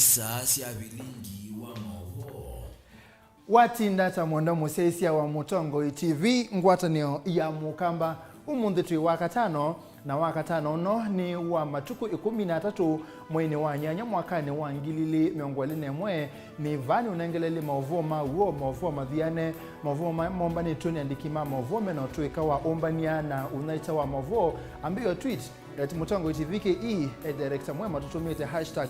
Sasa Vilingi wa Mauvoo watinda tamonda musesia wa Mutongo TV ngwatanio ya mukamba umundi twi wakatano na wakatano no ni wa matuku 13 mwezi wa nyanya mwakani wa 2021 ni vani unengelele Mauvoo Mauvoo madhiane Mauvoo mombani tuni andikima Mauvoo meno tuika wa ombania na unaita wa Mauvoo ambayo tweet at Mutongo TV KE director mwema tutumite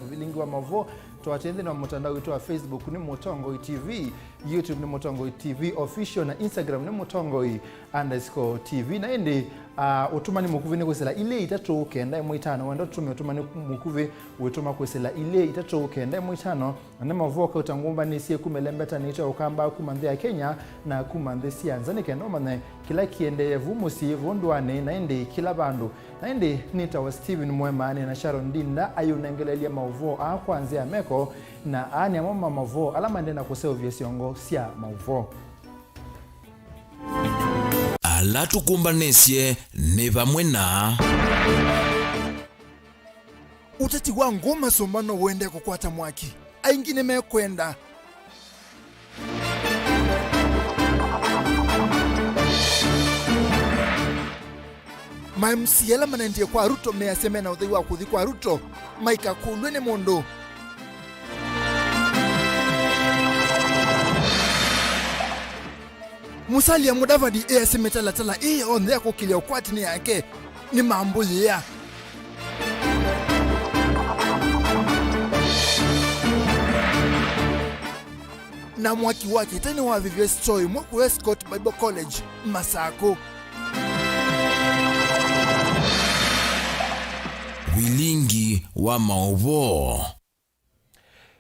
#Vilingi wa Mauvoo tuatende na mtandao wetu wa Facebook ni Mutongo TV, YouTube ni Mutongo TV official na Instagram ni Mutongo_TV na ende utumani mukuvi ni kwesela ile itatu kenda mwitano wendo tume utumani mukuvi wetuma kwesela ile itatu kenda mwitano na Mauvoo ka utangumba ni sie kumelembeta ni ito ukamba kumandhia Kenya na kumandhia sianzani kendo mane kila kiende vumusi vondwane na ende kila bandu na ende nita wa Steven Mwemani na Sharon Dinda ayunengelelia Mauvoo kwanzia meko na ani mama Mauvoo alama ndena kuseo vyesiongo sia Mauvoo alatukumbanesie ne vamwe na utati wa ngoma sombano uende kukwata mwaki aingine mekwenda MCL manendie kwa Ruto measeme na udhiwa kuthi kwa Ruto maika kulwene mondo Musali ya MUDAVADI aseme tala onde yako kilio kwati ni yake ni mambuzi ya na mwaki wake tani wa vivyo story mwaku West Coast Bible College Masako Vilingi wa Mauvoo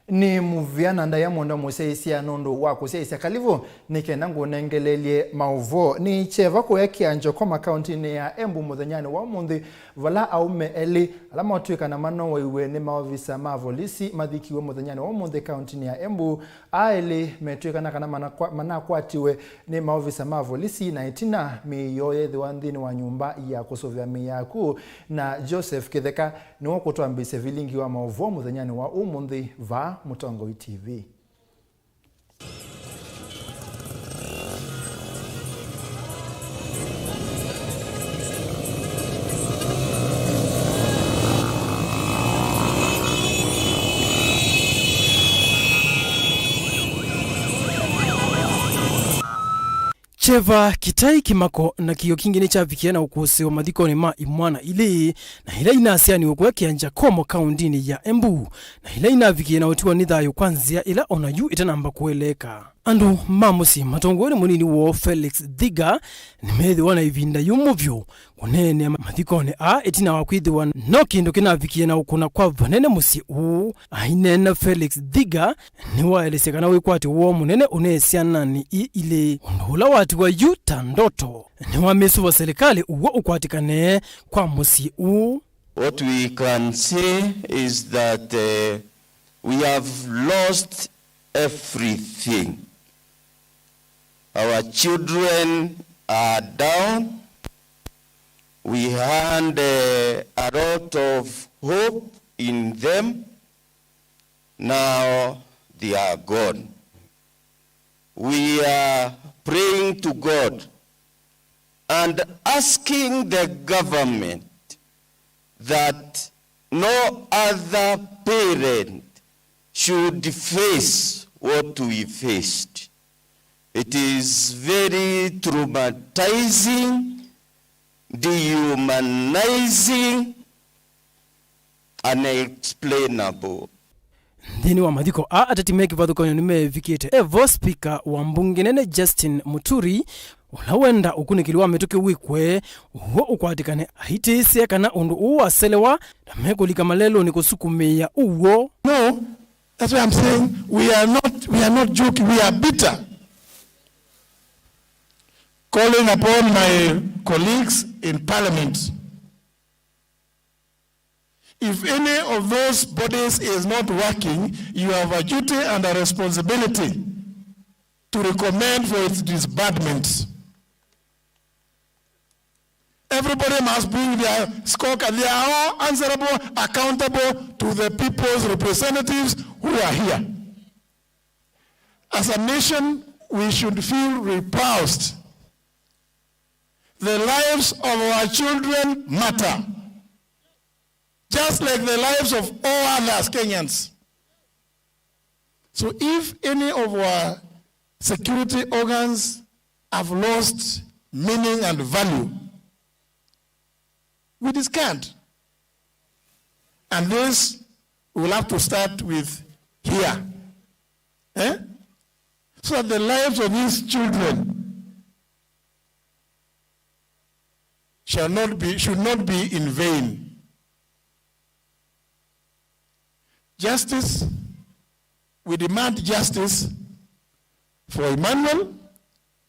ni muviana ndaya mwanda museisia nondo wako seisia kalivo nikenangu nengelelie Mauvoo ni cheva kwa kianjo kwa county ni ya Embu muthanyani wa mundi vala aume eli alama watuika na mano waiwe ni maovisa mavolisi madhikiwe muthanyani wa mundi county ni ya Embu aeli metuika na kana mana kwatiwe ni maovisa mavolisi na itina miyoye dhiwandhini wa nyumba ya kusovya miyaku na Joseph Kitheka ni wakutuambise Vilingi wa Mauvoo muthanyani wa umundi va Mutongo TV. Cheva kitai kimako na kiyo kingine cha vikiana ukusi wa madhikoni ma imwana ili na hila inasiani ukwe kianja komo kaundini ya Embu na hila inavikiana utiwa nidhayo kwanzia ila onayu itanamba kueleka. Andu mamusi matongoni munini wo Felix Dhiga ni methi wana ivinda yumuvyo kunene madhikoni itina wakwithiwa no kindu kinavikiana ukuna kwa vanene musi ainena Felix Dhiga ni waelesekana wikwati uo munene unesiana ni ile undula watu wa yuta ndoto ni wamesu wa serikali uo ukwatikane kwa musi What we can say is that we have lost everything. Our children are down. We had a lot of hope in them. Now they are gone. We are praying to God and asking the government that no other parent should face what we faced. It is very traumatizing, dehumanizing, unexplainable. Ndini wa madhiko atatimeki vadhukonyo nimevikite Evo Speaker wa mbunge nene Justin Muturi ulawenda ukunikiliwa metuke wikwe uo ukwatikane ahitisi kana undu uwa selewa damekulika malelo ni kusukumia uo. No, that's what I'm saying. We are not joking. We are bitter. Calling upon my colleagues in Parliament. If any of those bodies is not working, you have a duty and a responsibility to recommend for its disbandment. everybody must bring their scorecard. They are all answerable, accountable to the people's representatives who are here. As a nation, we should feel repulsed. The lives of our children matter, just like the lives of all other Kenyans. So if any of our security organs have lost meaning and value, we discard. And this will have to start with here. So that the lives of these children should not be in vain. Justice, we demand justice for Emmanuel,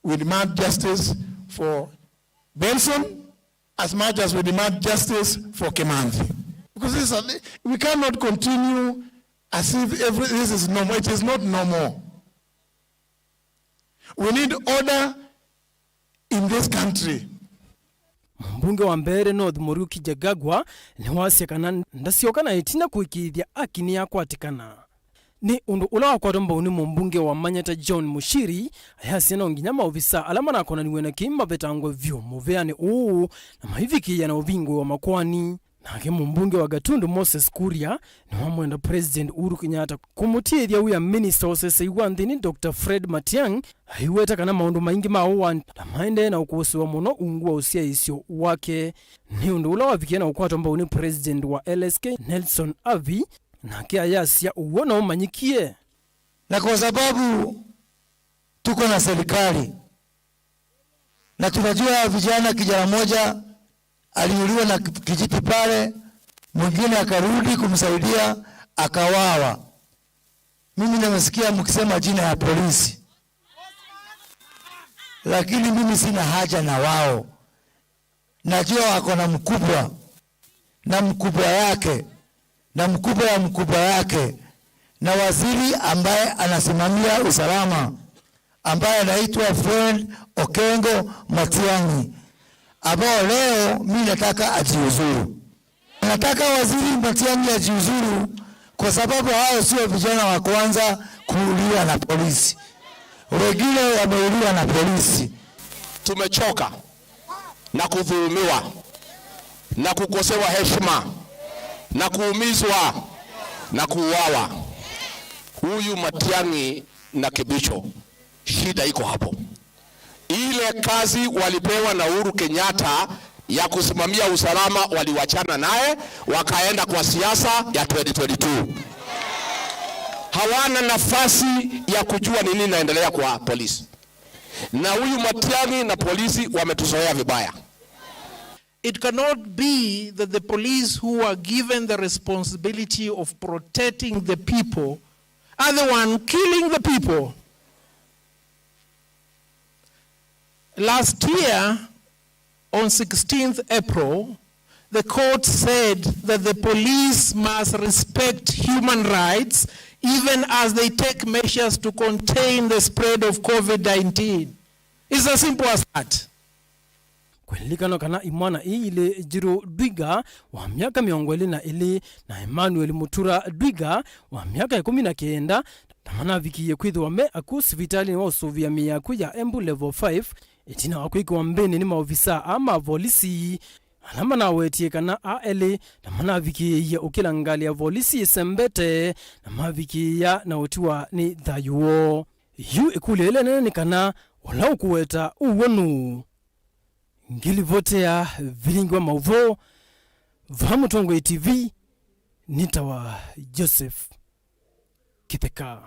we demand justice for Benson, as much as we demand justice for Kimanzi. Because we cannot continue as if this is normal. It is not normal. We need order in this country. Mbunge wa Mbeere North Muriuki Jagagwa ni wasekana ndasiokana itina kuikithia akini ya kwatikana. Ni undu ula kwa domba ni mbunge wa Manyata John Mushiri ayasiana onginya maofisa alama na kona niwena kimba betangwe vyo muveane na mahiviki ya na uvingo wa makwani. Na kemu mbunge wa Gatundu Moses Kuria ni wamwenda President Uhuru Kenyatta kumutie dia uya Minister Osese Iwanthini Dr. Fred Matiang hiweta kana maundu maingi maowa na maende na ukuosi wa muno ungua usia isio wake. Ni undu ula wavikia na ukwato mbao ni President wa LSK Nelson Avi na kia yasia uwona umanyikie. Na kwa sababu tuko na serikali na tunajua vijana, kijana moja aliuliwa na kijiti pale, mwingine akarudi kumsaidia akawawa. Mimi nimesikia mkisema jina ya polisi, lakini mimi sina haja na wao. Najua wako na mkubwa na mkubwa yake na mkubwa ya mkubwa yake na waziri ambaye anasimamia usalama ambaye anaitwa Friend Okengo Matiang'i, ambao leo mimi nataka ajiuzuru. Nataka waziri Matiang'i ajiuzuru kwa sababu hao sio vijana wa kwanza kuuliwa na polisi. Wengine wameuliwa na polisi. Tumechoka na kudhulumiwa na kukosewa heshima na kuumizwa na kuuawa. Huyu Matiang'i na Kibicho, shida iko hapo. Ile kazi walipewa na Uhuru Kenyatta ya kusimamia usalama waliwachana naye, wakaenda kwa siasa ya 2022. Hawana nafasi ya kujua nini inaendelea kwa polisi. Na huyu Matiang'i na polisi wametuzoea vibaya. It cannot be that the police who are given the responsibility of protecting the people are the one killing the people. Last year, on 16th April, the court said that the police must respect human rights even as they take measures to contain the spread of COVID-19. It's as simple as that. Kulikano kana imwana ile Jiro Dwiga wa miaka 20 na Emmanuel Mutura Dwiga wa miaka 19 tamana vikiye kwithu wame akusi vitali wa Sovia miyaku ya Embu level 5 itina wakwiki wa mbeni ni maofisa ama polisi alama na wetie kana ALE tamana vikiye ya ukila ngali ya polisi sembete na maviki ya na utiwa ni THUMUAI yu ikulele nene kana wala ukuweta uwonu. Ngilivotea Vilingi wa Mauvoo THUMUAI TV nitawa Joseph Kitheka.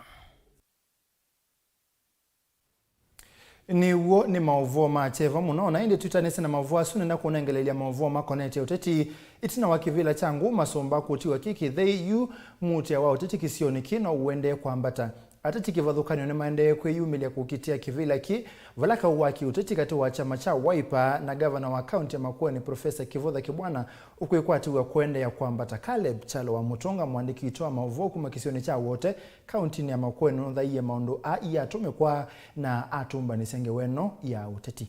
Ni Mauvoo macheva munaona indi tutanese na Mauvoo asune na kuonengelelia Mauvoo makonete uteti itina wakivila changu masomba kutiwa kiki they you mutia wa uteti kisioni kino uende kwa ambata atati kivadhukani ni maende kwe yumilia kukitia kivila ki valaka uwaki uteti kati wa chama cha Wiper na governor wa county ya Makueni Professor Kivodha Kibwana ukuikwati wa kuende ya kuambata Caleb Chalo wa Mutonga mwandiki itoa Mauvoo kuma kisioni cha wote county ya Makueni nodha iye maundu iya atume kwa na atumba nisenge weno ya uteti.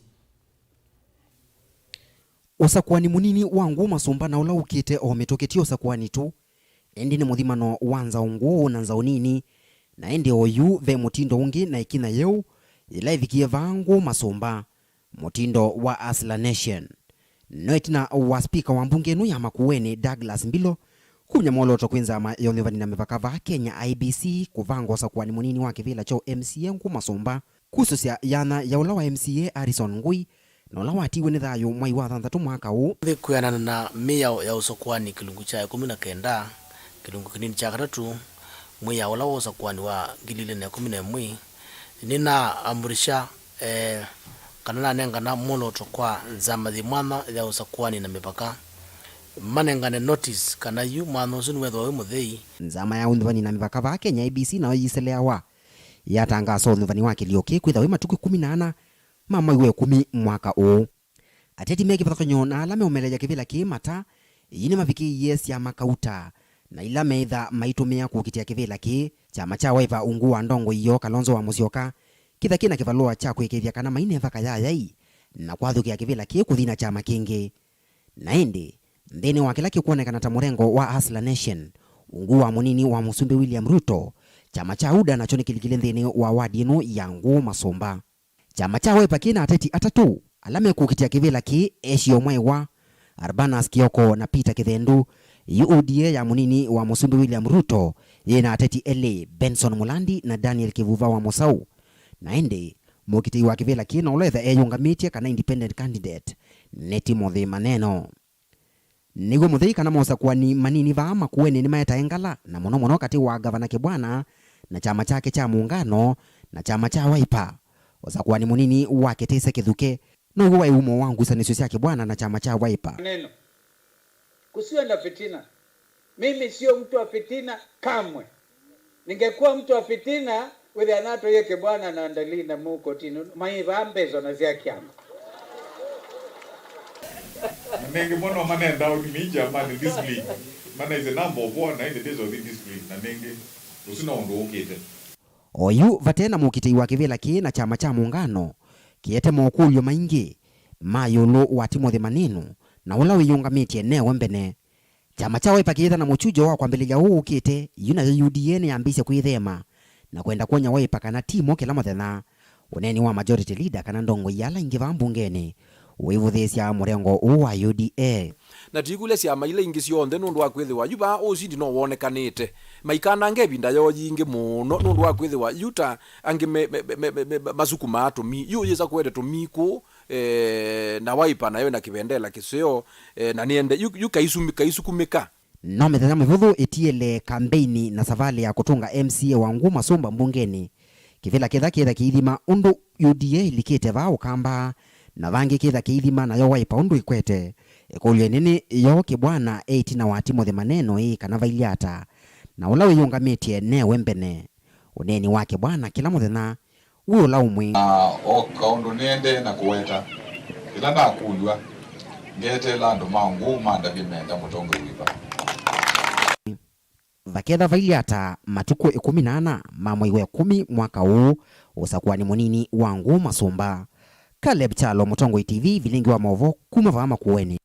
usakwani munini wangu masomba na ula ukite ometoketio usakwani tu endi ni muthimano wanza ungu na nza unini na endi oyu ve mutindo ungi na ikina yeu ila ithikie vangu masomba mutindo wa Asla Nation noitina wa speaker wa mbunge nu ya Makueni Douglas Mbilo kunya moloto kwinza yonthivani na mivaka va Kenya IBC kuvanga usakwani munini wa kivila cho MCA ngu masomba kususia yana ya ula wa MCA Harrison Ngui na ula watiwe ni thayo mwai wa 3 mwaka huu kuyanana na mia ya usakwani kilungu cha 19 kilungu kinini cha 3 mwai ya ula wa usakwani wa 2011 nina amurisha kanana nengana moloto kwa zamathi mwana ya usakwani na mipaka manengane notice kana yu mwana usuni wetho muthei nzama ya unthivani na mipaka va Kenya IBC na yiseleawa yatangaza unthivani wake lioke kwitha wi matuku 18 mama iwe 10 mwaka huu ateti meki pathakanyo na alame umeleja kivila kimata yini maviki yes ya makauta na ila meitha maitumia kukitia kivila ki chama cha waiva ungu wa ndongo iyo Kalonzo wa Musyoka kitha kina kivalua cha kwikithia kana maine vaka yayai na kwathukia kivila ki kuthina chama kingi na indi nthini wa kila kikuonekana ta murengo wa Asla Nation ungu wa munini wa Musumbi William Ruto chama cha UDA nacho ni kilikile nthini wa wadi ino ya ngu masomba chama cha Wiper kina ateti atatu alame kukitia kivila ki Eshio Mwewa Arbanas Kioko na Peter Kithendu UDA ya munini wa Musumbi William Ruto yena ateti ele Benson Mulandi na Daniel Kivuva wa Mosau na ende mukiti wa kivila ki na uletha eyungamitie kana independent candidate Neti Mothe Maneno nigo muthei kana mosa kwani manini va Makueni ni maeta engala na mono kati wa gavana Kibwana na chama chake cha muungano na chama cha Wiper usakwani munini wake Tese Kithuke no huwa umo wangu sanisyo yake Bwana na chama cha Wiper neno kusiwe na fitina. Mimi sio mtu wa fitina kamwe. Ningekuwa mtu wa fitina wile anato yeke Bwana na andalina muko tino maiva mbezo na ziyaki yangu nenge mwana manenda unimija mani discipline mana is a number of one in the days of the discipline na nenge usina ondo ukite oyu vatena mukitei wa kivila ki na chama cha muungano kiete mokulyo maingi mayolo wa Timothy Maneno na ula wiyungamitie newe mbene chama cha Wiper kiitha na muchujo wa kwambiliga huu ukite yuna ya UDA ni ambise kuithema na kwenda kuonya Wiper kana timo kila muthenya uneni wa majority leader kana ndongo yala ingiva mbungeni wivuthisya murengo wa UDA na tikule ciama ile ingi cionthe nundu wa kwithiwa yuba ucindi no wonekanite maikana ngebinda yo yingi muno nundu wa kwithiwa yuta angi masuku matumi yu yesa kwete tumiku na Wiper nayo na kivendela kisio na niende yu kaisukumika no methenya mivuthu itiele kampeni na savali ya kutunga MCA wangu masomba mbungeni kivila kitha kiithima undu UDA likite va ukamba na vangi kitha kiithima na yo Wiper undu ikwete ikulye nini yo Kibwana 8 na wa Timothy Maneno kana vailiata na ula wiyungamitie newe mbene uneni wake Bwana kila muthenya uyo la umwi oka undu niende na kuweta ila na kulwa ngete lando mangu manda bimenda mutongo Wiper vaketha vailiata matuku 18 mamwe wa 10 mwaka huu usakwani munini wangu masomba Caleb Chalo Mutongo TV Vilingi wa Mauvoo kuma va Makueni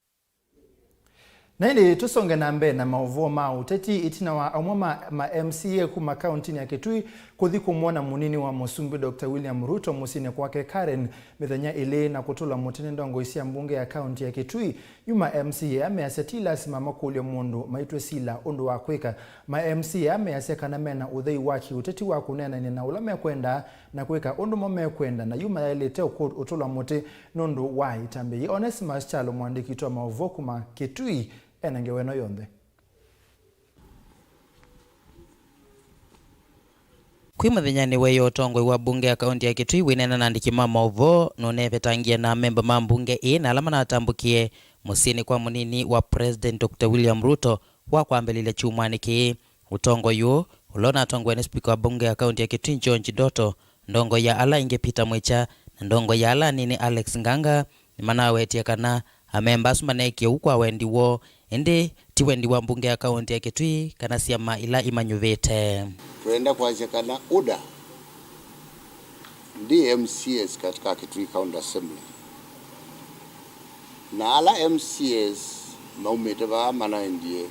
Naindi tusonge na mbe na Mauvoo mau teti itina wa amwama ma MCA kuma county ya Kitui kuthi kumwona munini wa Musumbi Dr. William Ruto musine kwake Karen mithenya ile na kutula mutene ndongo isia mbunge ya county ya Kitui yuma MCA ameasetila simama kulyo mundu maitwe sila undu wa kwika ma MCA ameaseka na mena uthei waki uteti wa kunena ni na ulame kwenda na kwika undu mome kwenda na yuma yalete utula muti nundu wa itambe Onesimus Chalo mwandiki to Mauvoo kuma Kitui enangeweno yonthe Kwi muthenyani weyo utongoi wa bunge ya kaunti ya Kitui winena na andiki ma Mauvoo nonevetangia na memba ma mbunge na alama na atambukie musini kwa munini wa President Dr. William Ruto wa kwambelile chumwani ki utongo yu ulona atongwe ni speaker wa bunge ya kaunti ya Kitui John Chidoto ndongo ya ala inge Peter Mwicha na ndongo ya ala nini Alex Nganga ni manawe etiakana amemba sumaneke ukwa wendiwo ende tiwendi wa mbunge ya kaunti ya Kitui kana siama ila imanyuvete tuenda kuwezekana UDA DMCS katika Kitui County Assembly na ala MCAs maumete ba manaendie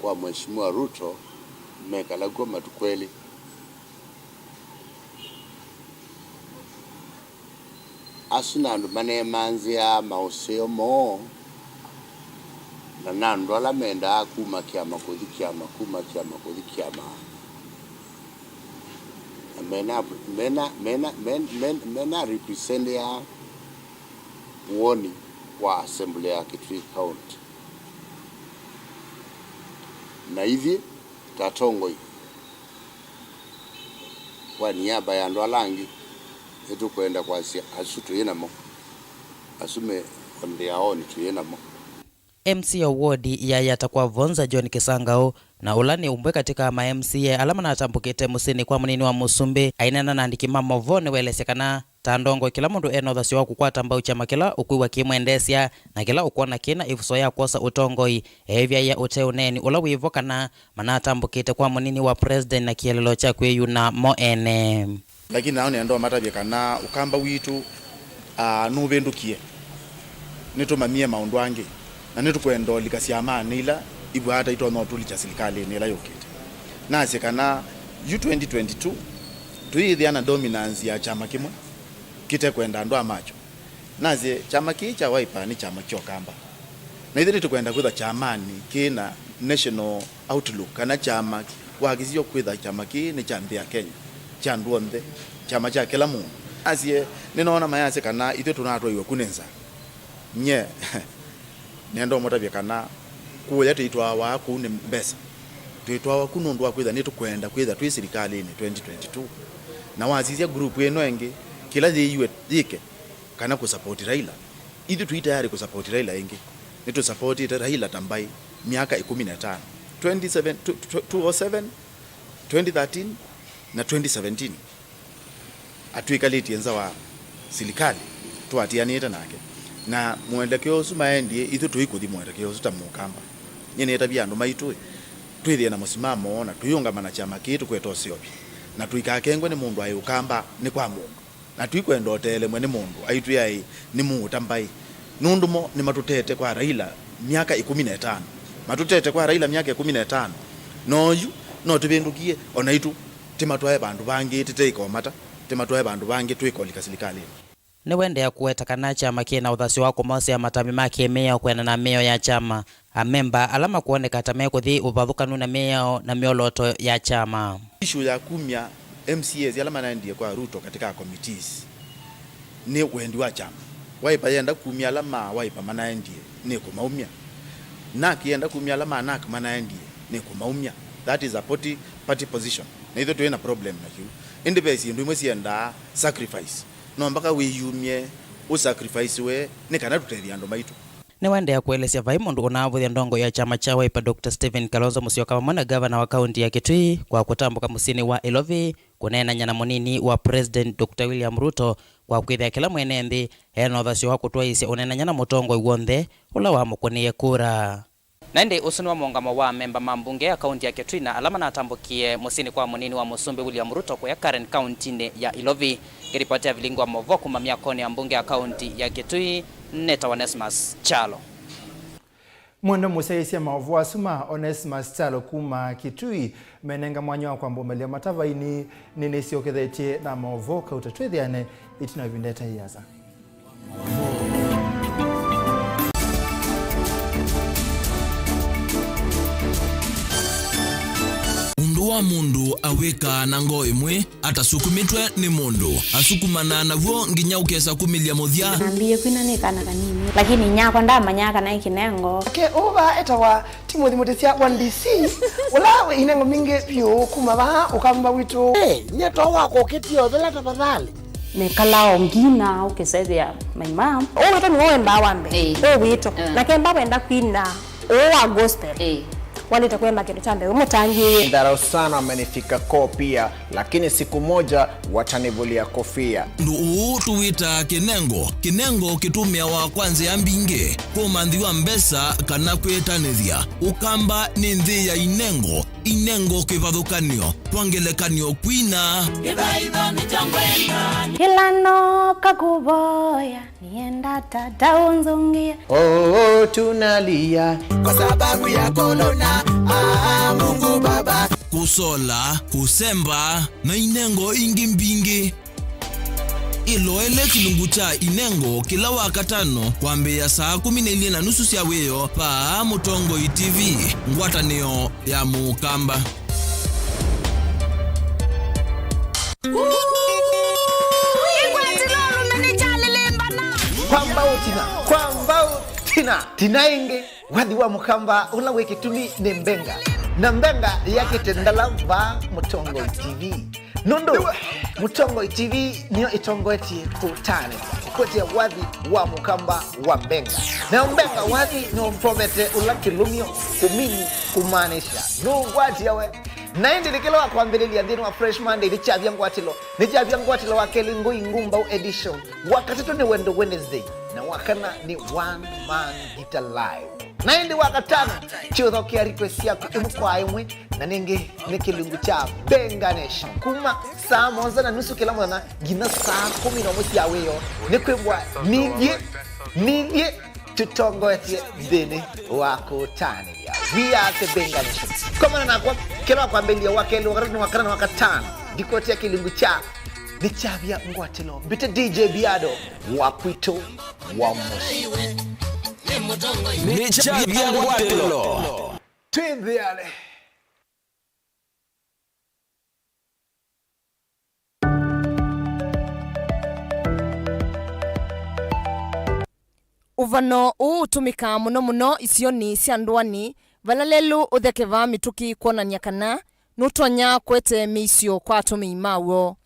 kwa Mheshimiwa Ruto mekalagwa matukweli. Asunandu mane manzia mauseo mo na nandu ala menda kuma kiama mena represent ya woni wa assembly ya Kitui County na hivi tatongoi kwa niaba ya ndo alangi etu kwenda kwa asutu yenamo asume on their own tu yenamo. MCA wodi ya yatakwa Vonza John Kisangao na ulani umbwe katika ma MCA alama na atambukite musini kwa munini wa Musumbi ainana na ndikima Mauvoo welesekana tandongo kila mundu enothasi wa kukwata mbau chama kila ukuiwa kimwendesya na kila ukuona kina ifuso ya kosa utongoi evya ya uteuneni ula wivokana manatambukite kwa munini wa president na kielelo cha kweyu na moene. Lakini naone ndo matabia kana ukamba witu nubendukie nitumamie maundu ange na nitukwenda likasiama nila ibu hata ito no tuli cha serikali nila yokete nase kana U2022 tuithiana dominance ya chama kimwe kite kwenda ndo amacho nase chama kicha Wiper ni chama kyokamba na ithiri tukwenda kwitha chamani kina national outlook kana chama wagizio kwitha chama ki ni cha nthi ya Kenya cha nduonde chama cha kila mundu asie ninaona mayase kana ithe tunatwa kunenza nye nendo motabia kana kuya tuitwa wa kune mbesa tuitwa wa kunundu wa kwitha nitukwenda kwitha twi serikali ni 2022 na wazizia group eno enge kila yiwe dike kana ku support Raila idi tuita yari ku support Raila enge nitu support Raila tambai miaka 15 2007 2013 na 2017 atuikaliti enza wa serikali tuatianita nake na mwendekeo sumaendie ithu tuikuthi mwendekeo sutamukamba nyene tabia andu maitu twithie na musimamo na tuyungamana chama kitu kweto siobi na tuikakengwe ni mundu ayukamba ni kwa mungu na tuikwenda hotele mwe ni mundu aitu yai ni mutambai nundumo ni matutete kwa Raila miaka 15 matutete kwa Raila miaka 15 noyu no tubendukie onaitu timatwae bandu bangi titeiko timatwae bandu bangi tuikolika serikali ni wende ya kuweta kana chama kina uthasi wako mose ya matami make mea kwena na meo ya chama amemba alama kuoneka tamea kuthi uvathukanu na meo na mioloto ya chama. Ishu ya kumya MCAs alama naendie kwa Ruto katika committees ni wendi wa chama Wiper yenda kumya alama Wiper manaendie ni kumaumya NAK yenda kumya alama NAK manaendie ni kumaumya. That is a party position na hitho tuena problem na hiyo independence ndio mwesi yenda sacrifice no mpaka wiyumye usacrifice we ni kana tutethia ndo maitu ni wende ya kuelesya vai mundu unavuthia ndongo ya chama cha Wiper Dr. Stephen Kalonzo Musyoka mwana governor wa kaunti ya Kitui kwa kutambuka musini wa Ilovi kunena nyana munini wa president Dr. William Ruto kwa kwithia kila mwene nthi hena uthasyo wa kutwaisya unena nyana mutongo iwonthe ula wa mukunie kura. Nende usuni wa muungamo wa memba mambunge ya kaunti ya Kitui na alama na atambukie musini kwa munini wa Musumbi William Ruto kwa ya Karen County ya Ilovi kiripotia Vilingi wa Mauvoo kumamia koni ya mbunge ya kaunti ya Kitui Neta Onesmus Chalo. Mwendo musaisia Mauvoo asuma Onesmus Chalo kuma Kitui menenga mwanya wa kwamba umelia matava ini nini sio kethetie na Mauvoo kautatwethiane itina vindeta hiyaza. Wa mundu aweka na ngo imwe atasukumitwe ni mundu asukumana navuo nginya ukesa kumilia muthia nambiye kwina nikana kanini lakini nyako ndamanyaka na ikinengo uba etawa Timothy Mutesia 1DC ulawe inengo mingi pyo kumaba ukamba witu nyeto wako kitio thela tafadhali nekalao ngina ukesethia my mom oto ni wenda wambe wito lakini baba enda kwina wa gospel wale itakuwa makendo chambe umutangi ndarau sana amenifika kopia lakini siku moja watanivulia kofia ndu tuwita kinengo kitumia wa kwanza ya mbinge kwa mandhi wa mbesa kana kwetanithia ukamba ni nthi ya inengo inengo kivathukanio twangelekanio kwina Hilano kakuboya nienda tata unzungia. Oh, tunalia kwa sababu ya korona. Mungu Baba, kusola, kusemba na inengo ingi mbingi. Iloele kilungu cha inengo kila wakatano kwambia saa 12:30 cia weyo pa Mutongo TV ngwatanio ya Mukamba. Kwamba tinainge wathi wa Mukamba ula wekitumi ni mbenga na mbenga yake tendala va Mutongo TV nondo Mutongo TV niyo itongoetie kutane kote wathi wa Mukamba wa mbenga na mbenga wathi no mpomete ula kilumio kumini kumanisha no gwati yawe na indi likilo wa kuambililia dhinu wa Fresh Monday ni chavya ngwatilo wa kelingu ingumba edition wakati tu ni wendo Wednesday na wakana ni one man guitar live na indi wakatano chiotho kia request yako imukwa imwe na ningi ni kilungu cha Benga Nation kuma saa 1:30 kila mwana gina saa 10 ya weyo ni kwembwa nije tutongoetie dhini wako tani ya we are the Benga Nation kama na kwa kila kwa mbelia wakeli wakati ni wakatano dikotia kilungu cha ni chavya ngwatilo bita DJ Biado wakwito wa moshi ni chavya ngwatilo twende yale. Uvano utumika muno isioni cia ndwani valalelu uthekeva mituki kuonania kana nutonya kwete misio kwa atumi MUUO.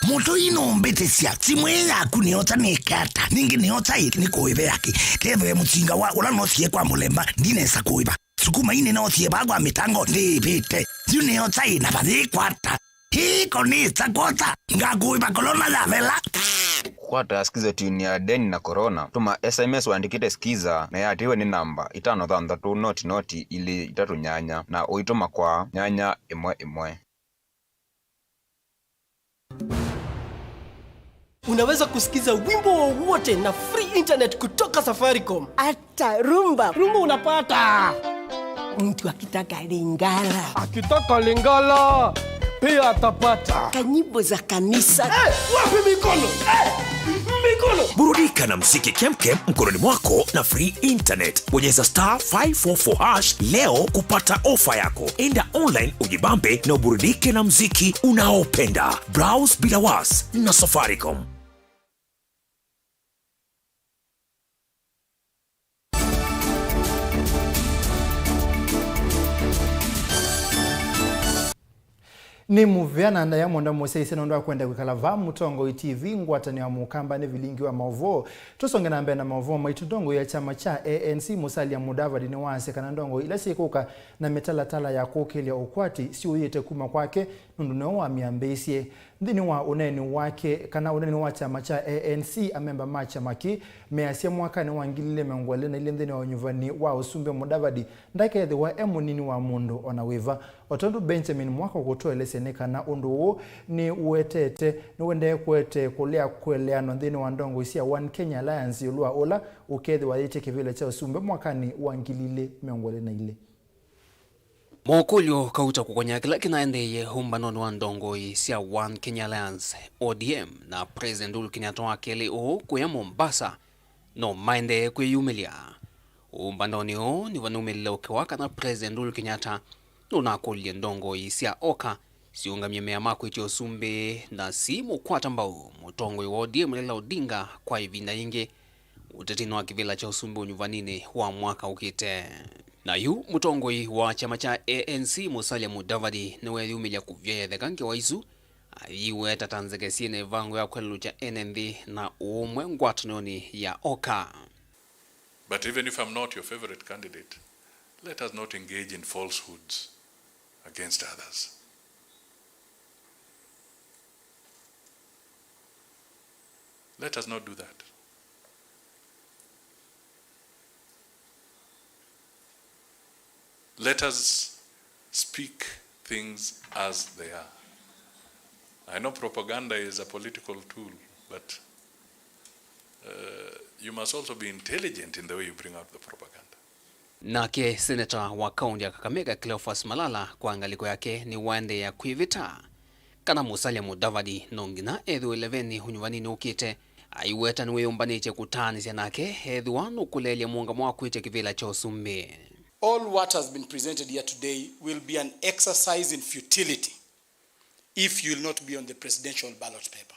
Moto ino mbete cia timwe yaku niota nikata ningi niota ni kuibe yake teve mutsinga wa ula no cie kwa mulemba ndinesa kuiba sukuma ine no cie bagwa mitango ndipite yu niota ina bathi kwata hiko ni sakota ngakuiba kolona ya vela kwata skiza tuni ya deni na corona tuma SMS waandikite skiza na yatiwe ni namba 533 noti ili 3 na uituma kwa 111. Unaweza kusikiza wimbo wowote na free internet kutoka Safaricom. Hata rumba unapata. Mtu akitaka Lingala. Akitaka Lingala pia atapata. Kanyimbo za kanisa. Wapi mikono? Mikono. Burudika na muziki kemkem mkononi mwako na free internet. Bonyeza *544# leo kupata ofa yako. Enda online ujibambe na uburudike na muziki unaopenda. Browse bila wasi na Safaricom. ni muvyana na yamonda Mose ndo kwenda kwikala va Mutongo TV ngwatani ya Mukamba ne Vilingi wa Mauvoo tusonge na mbe na Mauvoo maitundongo ya chama cha ANC musali ya MUDAVADI ni wanse kana ndongo ila sikuka na metala ya kokelia ukwati si uyete kuma kwake nundu wa miambesie ndini wa uneni wake kana uneni wa chama cha ANC amemba macha maki measia mwaka ni wangilile mengwale na ile ndini wa nyuvani wa usumbe MUDAVADI ndake the wa emunini wa mundu onaweva otondu Benjamin mwaka kutoele seneka na undu ni uetete ni wende kwete kulea kweleano ndini wa ndongo isia One Kenya Alliance yulua ola ukedhi wa yete kivile cha usumbe mwaka ni wangilile mengwale na ile Mokulyo kauta kukonya kila kinaendeye humbano wa ndongo isia One Kenya Alliance ODM na President Uhuru Kenyatta wakele kuya Mombasa no maende kuyumilia humbanoni ni wanumilia ukiwaka na President Uhuru Kenyatta nuna kulie ndongo isia oka siunga miemea mako ichi usumbe na simu kwa tambao Mutongo wa ODM lela Odinga kwa hivinda inge utetino wa kivila cha usumbe unyuvanine wa mwaka ukite. Na yu Mutongoi wa chama cha ANC Musalia Mudavadi niwe yumilia kuvyethe kange waisu ayiwe tatanzekesi ne vango ya kwelu cha NND na umwe ngwatunoni ya oka. But even if I'm not your favorite candidate, let us not engage in falsehoods against others. Let us not do that. Let us speak things as they are. I know propaganda is a political tool, but you must also be intelligent in the way you bring out the propaganda. Nake seneta wa kaunti ya Kakamega Cleophas Malala kwa angaliko yake ni wande ya kuivita kana musalia Mudavadi nongina edhu 11 hunyuvanini ukite aiweta niwe umbaniche kutanisya nake edhu wanu kulelia muunga mwakwite kivila cha usumbi. All what has been presented here today will be an exercise in futility if you will not be on the presidential ballot paper.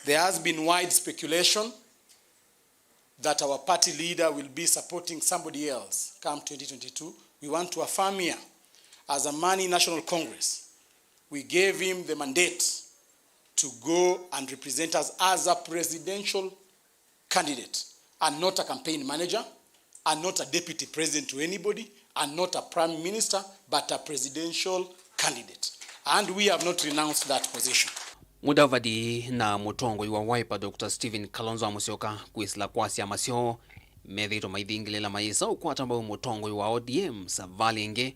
There has been wide speculation that our party leader will be supporting somebody else come 2022. We want to affirm here, as a man in National Congress, we gave him the mandate to go and represent us as a presidential candidate, and not a campaign manager, and not a deputy president to anybody, and not a prime minister, but a presidential candidate. And we have not renounced that position. Mudavadi na mutongo wa Wiper Dr. Stephen Kalonzo Musyoka kuisla kwasi ya masyo methito maithingilela maisa ukwata mbao mutongo wa ODM Vilingi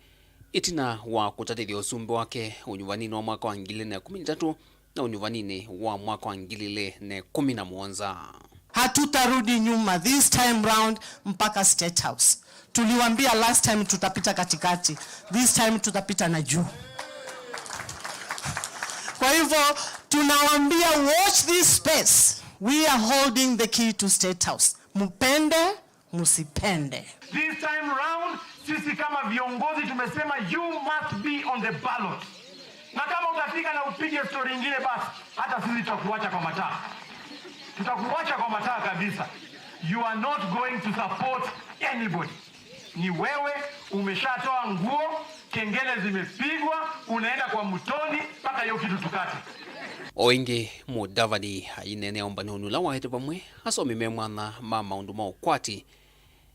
itina wa kutatithia usumbi wake unyuvanini wa mwaka wa 2013 na unyuvanini wa mwaka wa 2017. Hatutarudi nyuma this time round mpaka State House. Tuliwaambia last time tutapita katikati, this time tutapita na juu. Kwa hivyo tunawaambia watch this space. We are holding the key to State House. Mupende, musipende. This time round sisi kama viongozi tumesema you must be on the ballot. Na kama utafika na upige story nyingine basi hata sisi tutakuacha kwa mataa. Tutakuacha kwa mataa kabisa. You are not going to support anybody. Ni wewe umeshatoa nguo, kengele zimepigwa, unaenda kwa mtoni mpaka hiyo kitu tukate. Oingi Mudavadi hainene ombanunu la wahete pamwe asomime mwana mama unduma ukwati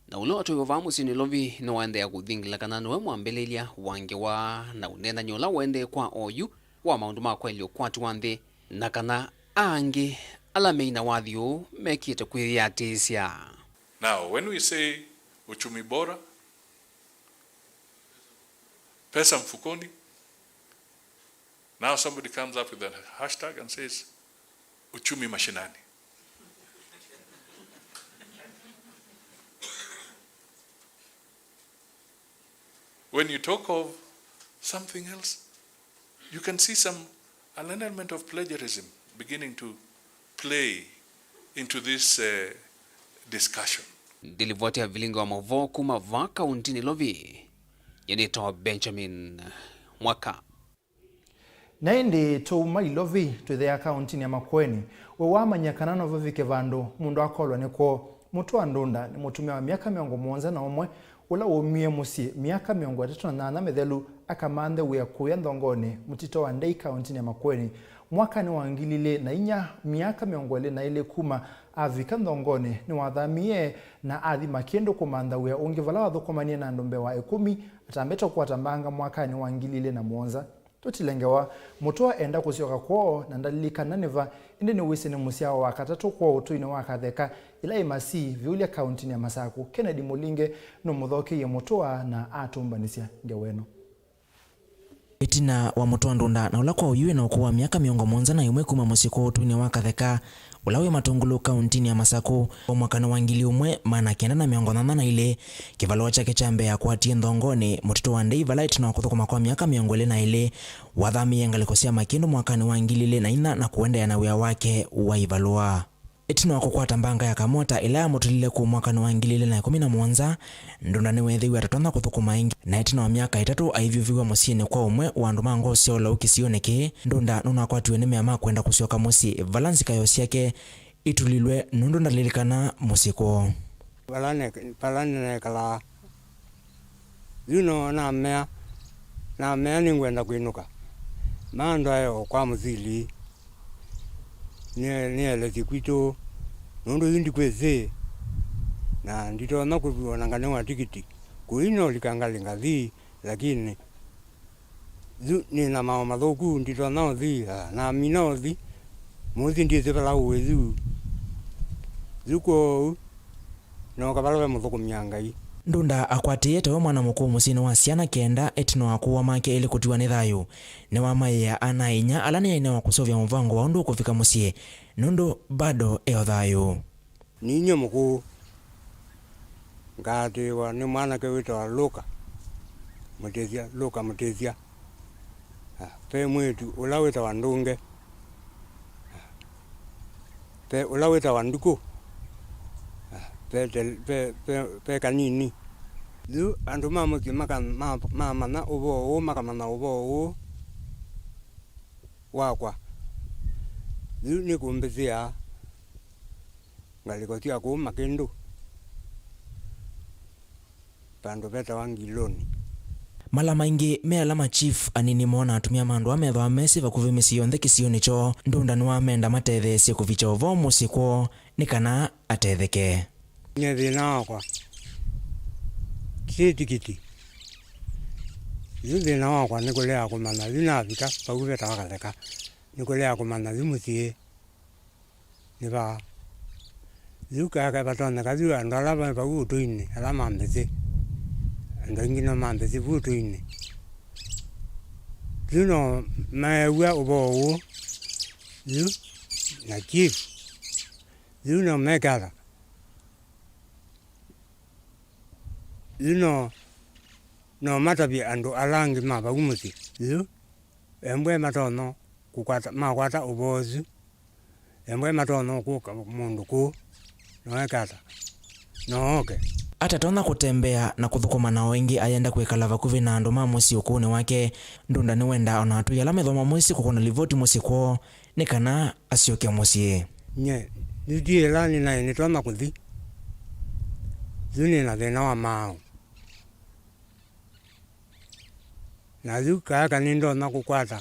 na ulo watu yovamu sinilovi no wende ya kuthingila kananu we mwambelelia wange wa na unena nyola wende kwa oyu wa maunduma kwa ilio kwati wande na kana ange alameina wadhiyo mekite kuhiyatisya. Now, when we say uchumi bora, pesa mfukoni, now somebody comes up with a hashtag and says uchumi mashinani. When you talk of something else, you can see an element of plagiarism beginning to play into this discussion. Dilivoti ya Vilingi wa Mauvoo kumava kauntini lovi yenito Benjamin Mwaka. Naindi THUMUAI lovi twithea kauntini ya Makweni wewamanya kanano vavike vandu mundu akolwa niko mutu wa ndunda ni mutumia wa miaka 71 ula umie musi miaka 38 methelu akamande wea kuya ndongoni mutito wa ndei kauntini ya Makweni mwaka ni wangilile na inya miaka 20 kuma avika ndongoni ni wathamie na athi makiendo kumanda wea ungivala wathukomanie na ndombe wa 10 atambeto kwa tambanga mwaka ni wangilile na muonza tutilengewa mutua enda kusioka kwao na ndalilikana neva indi ni wisi ni musiao wa katatu kwa utuini wa katheka ila imasi viulia kauntini ya Masaku. Kennedy Mulinge no muthoki ya mutua na atumbanisya ngeweno. Itina wa mutua ndunda na ula kwa uyue na ukuwa miaka 71 kuma musiko utuini wa katheka ulawe matungulu kauntini ya Masaku wa mwakana wangili umwe mana kienda na 82 kivalo chake cha Mbeya kwa ndongoni mutito wa ndei vala itina wakuthukuma kwa miaka 20 wathami yengalikosia makindo mwakani wangili na ina na kuenda ya nawea wake wa ivalua. Itina wakukwata mbanga ya kamota ila ya mutulile ku mwakani wangili na 17 ndunda ni wethi watatona kuthukuma ingi na itina wa miaka 3 aivyuviwa musiene kwa umwe wa nduma ngosio la ukisioneke ndunda nuna kwa tuwe nime kwenda kusioka musi valansi kayosi yake itulilwe nundu ndalilikana musiko. Palane kala yuno na mea ningwenda kuinuka mando ayo kwa muzili niele zikwito nundu hindi kweze na ndito na kuviwa nangane wa tikiti kuino likangalinga zi lakini zu ni na mama mathuku ndito na othi na mina othi muthi ndite bala wezu zuko no kabala muthuku myangai Ndunda akwatiye tawe mwana mukuu musini wa ciana kenda etino akuwa make ili kutiwa ni thayu ne wa maya anainya alani ine wa kusovya mvango wa undu kufika musie nundu bado eo thayu ninyo mukuu ngati wa ni mwana ke wita Luka mutethia pe mwetu ulawita wa ndunge pe ulawita wa nduku pe kanini du andu mama ki mama na ubo makamana ubo wakwa du ni kumbezia ngalikotia ku makindu pando beta wangiloni mala maingi me alama chief anini mona atumia mandu ametho amesi vakuvimisi yonthe kisioni cho ndunda ni wamenda matethesye kuvicha ovo musikwo ni kana atetheke nye thina wakwa tikiti thina wakwa ni kulea kumana thina vika pauveta wakatheka ni kulea kumana thimuthie ni ba zuka ka batona kazu andala ba pau tuine ala mambezi ndingina mambezi vutuine zuno mawa ubo zu na chief zuno mekala zuno no matabi ando alangi maba umuti zu embwe matono kukwata makwata ubozu embwe matono ku mundu ku no ekata no okay atatona kutembea na kuthukuma na wengi ayenda kwikala vakuvi na andu ma musi ukune wake ndunda ni wenda ona atu yala methoma musi kukona livoti musi kwoo ni kana asioke musi nye ndie lani na ni toma kuthi zuni na thina wa mao na zuka kanindo na kukwata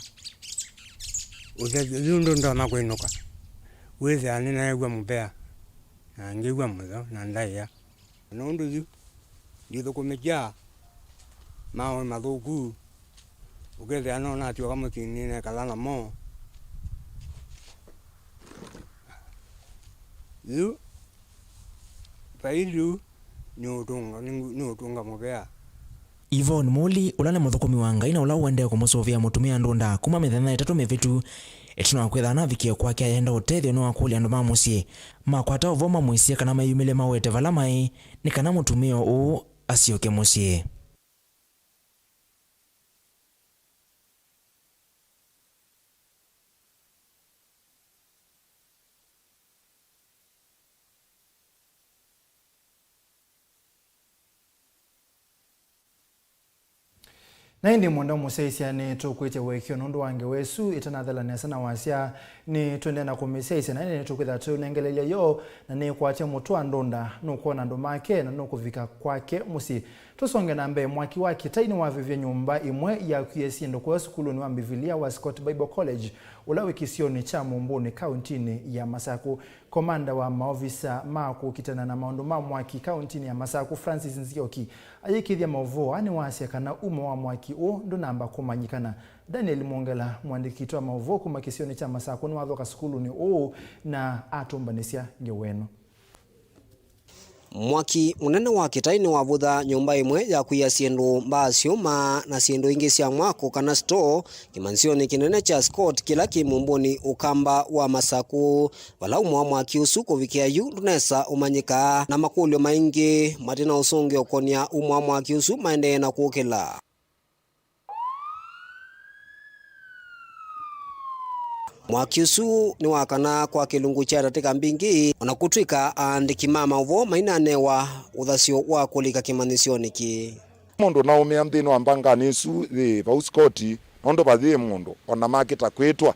uthezundo ndo na kwinuka weze ani na egwa mupea na ngigwa muzo na ndaya nundu zu nditho kumeja mao mathuku ugethe ano na tio kama tinine kalana mo zu pailu ni utunga mupea Yvonne Muli ulane muthukumi wa ngai na ula uende kumusovia mutumia ndunda kuma mithenya 3 mivitu etino akwithana vikie kwake ayenda utethio no akuli andu ma musie makwata uvoma mwisie kana mayumile mawete vala mai ni kana mutumio u asioke musie na indi mwenda museisya ni tukwite wekio nundu wange wesu itanathelania sana wasya ni twende na kumiseisya na ni tukwitha tunengelelia yo na ni kwatia mutwa ndunda nukuona ndu make na nukuvika kwake musi tusonge na mbe mwaki wa kitaini wa vivya nyumba imwe ya kuyesi ndo kwa skulu ni wa Mbivilia wa Scott Bible College ulawe kisioni cha Mumbuni kauntini ya Masaku. Komanda wa maofisa maku kitana na maundu ma mwaki kauntini ya Masaku Francis Nzioki ayikithia Mauvoo ani wasya kana umo wa mwaki u ndo namba kumanyikana. Daniel Mongela mwandiki wa Mauvoo kuma kisioni cha Masaku ni wathoka skulu ni u na atumbanisya ngeweno. Mwaki munene wa kitaini wa vutha nyumba imwe ya kuya siendu mbasyo na siendu ingi sia mwako kana store kimansioni kinene cha Scott kila Mumbuni ukamba wa Masaku vala umwa mwaki usu kuvikia yu ndunesa umanyika na makulio maingi matina usungi okonia umwa mwaki usu maende na kukila. Mwaki usu ni wakana kwa kilungu cha tatika mbingi onakutwika andikima Mauvoo mainane wa uthasyo wa kulika kimanisioni ki mundu na umia mthini wa mbangani isu thi va Scott nondo bathie mundu ona makita kwitwa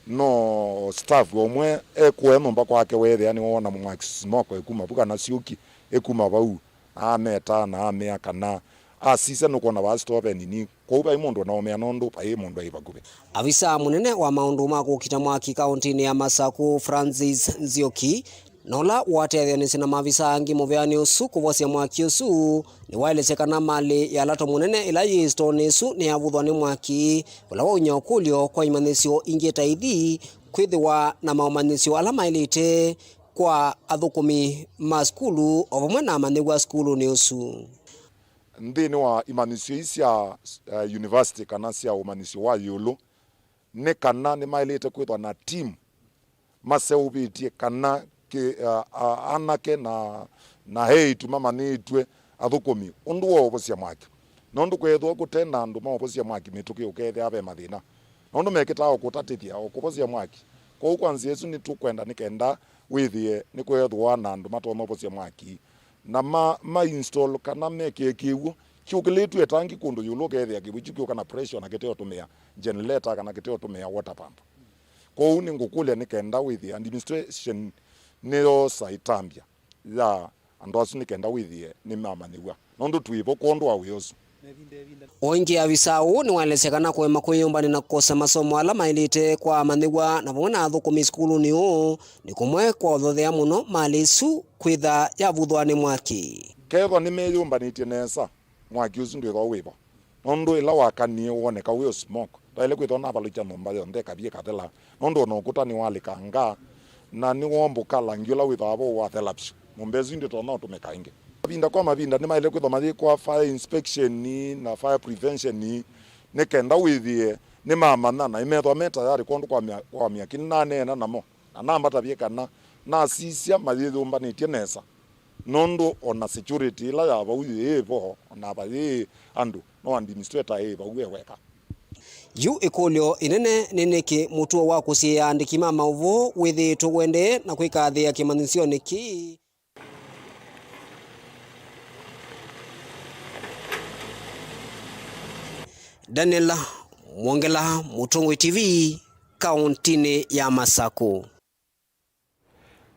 no staff omwe ekuemo mpaka kwake wethe ani wona mwaki smoko ekuma buka na siuki ekuma bau ameta na amea kana asisa nukona ba stop nini kuba imundu na umia nondo pa imundu aibakube. Afisa munene wa maundu mako kita mwaki kauntini ya Masaku Francis Nzioki nola watetheanisi na mavisa angi muveani usu kuvosya mwaki usu ni waelesekana mali ya lato munene ila yistoni isu ni yavuthwa ni mwaki ula waunya ukulyo kwa imanisyo ingi taithi kwithiwa na maumanisyo ala mailite kwa athukumi ma skulu o vamwe na manigwa skulu ni usu nthini wa imanisyo isya university kana sya umanisyo wa yulu ni kana ni mailite kwithwa na team maseuvitie kana anake na heitu mama nitwe athukumi undu wo bosya mwaki nondu kwethwa gutena andu ma bosya mwaki mituki ukethe abe mathina nondu mekita okutatithia okubosya mwaki kwa kwanza yesu ni tukwenda nikenda withie ni kwethwa na andu matoma bosya mwaki na ma install kana meke kiwu kiukiletwe tangi kundu yulo kethe kibuchukio kana pressure na kiteo tumia generator kana kiteo tumia water pump kwa uni ngukule nikenda withie administration niyo saitambia ya andu asu nikenda withie ni mama niwa nondu twivo kondu wa wiosu Oingi ya visau ni waelesekana kwema kuyumbani na kukosa masomo ala mailite kwa manigwa na vamwe na athukumi skulu ni uu ni kumwe kwa uthothea muno mali isu kwitha yavuthwa ni mwaki kethwa ni meyumbanitie nesa mwaki usu ndwithwa wivo nondu ila wakanie woneka wio smoke taile kwithwa na valucha nomba yonthe kabie kathela nondu no kutani walikanga na ni wombuka langiola withavo wa thelapshu mombezi ndi tona utumeka ingi mabinda kwa mabinda ni maile kwithwa mathi kwa fire inspection ni na fire prevention ni kenda withie ni mamana na imethwa meta yari kondu kwa miaki nane na namo na namba tabie kana na sisia mathithumbanĩtie nesa nondu ona security ila yava uyevo ona bathi andu no administrator eva uweka yu ikulyo inene niniki mutuo wa kusiandiki ma Mauvoo withi tugwende na kwikathia kimanisyo niki Daniel Mwongela, Mutongoi TV, kauntini ya Masako.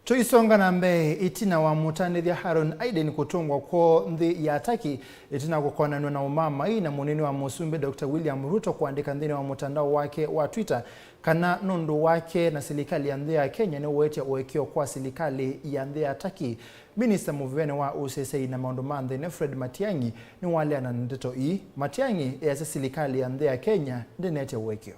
Tuisonga na mbe itina wa mutanithia Haron Aiden kutungwa kwa nthi ya Taki itina kukonanwa na umama na munini wa Musumbi Dr. William Ruto kuandika nthini wa mutandao wake wa Twitter kana nundu wake na serikali ya nthi ya Kenya ni uwetia uwekio kwa serikali ya nthi ya Taki. Minister muvene wa UCC na maundu ma nthini Fred Matiang'i ni wale na ndeto hii. Matiang'i ya serikali ya nthi ya Kenya ndinetia uwekio.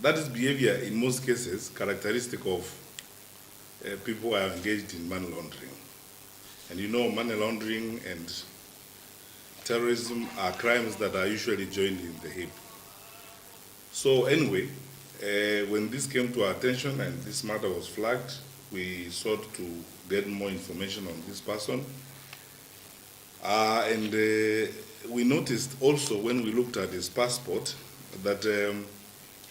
That is behavior in most cases characteristic of people who are engaged in money laundering. And you know, money laundering and terrorism are crimes that are usually joined in the hip. So anyway, when this came to our attention and this matter was flagged, we sought to get more information on this person. And we noticed also when we looked at his passport that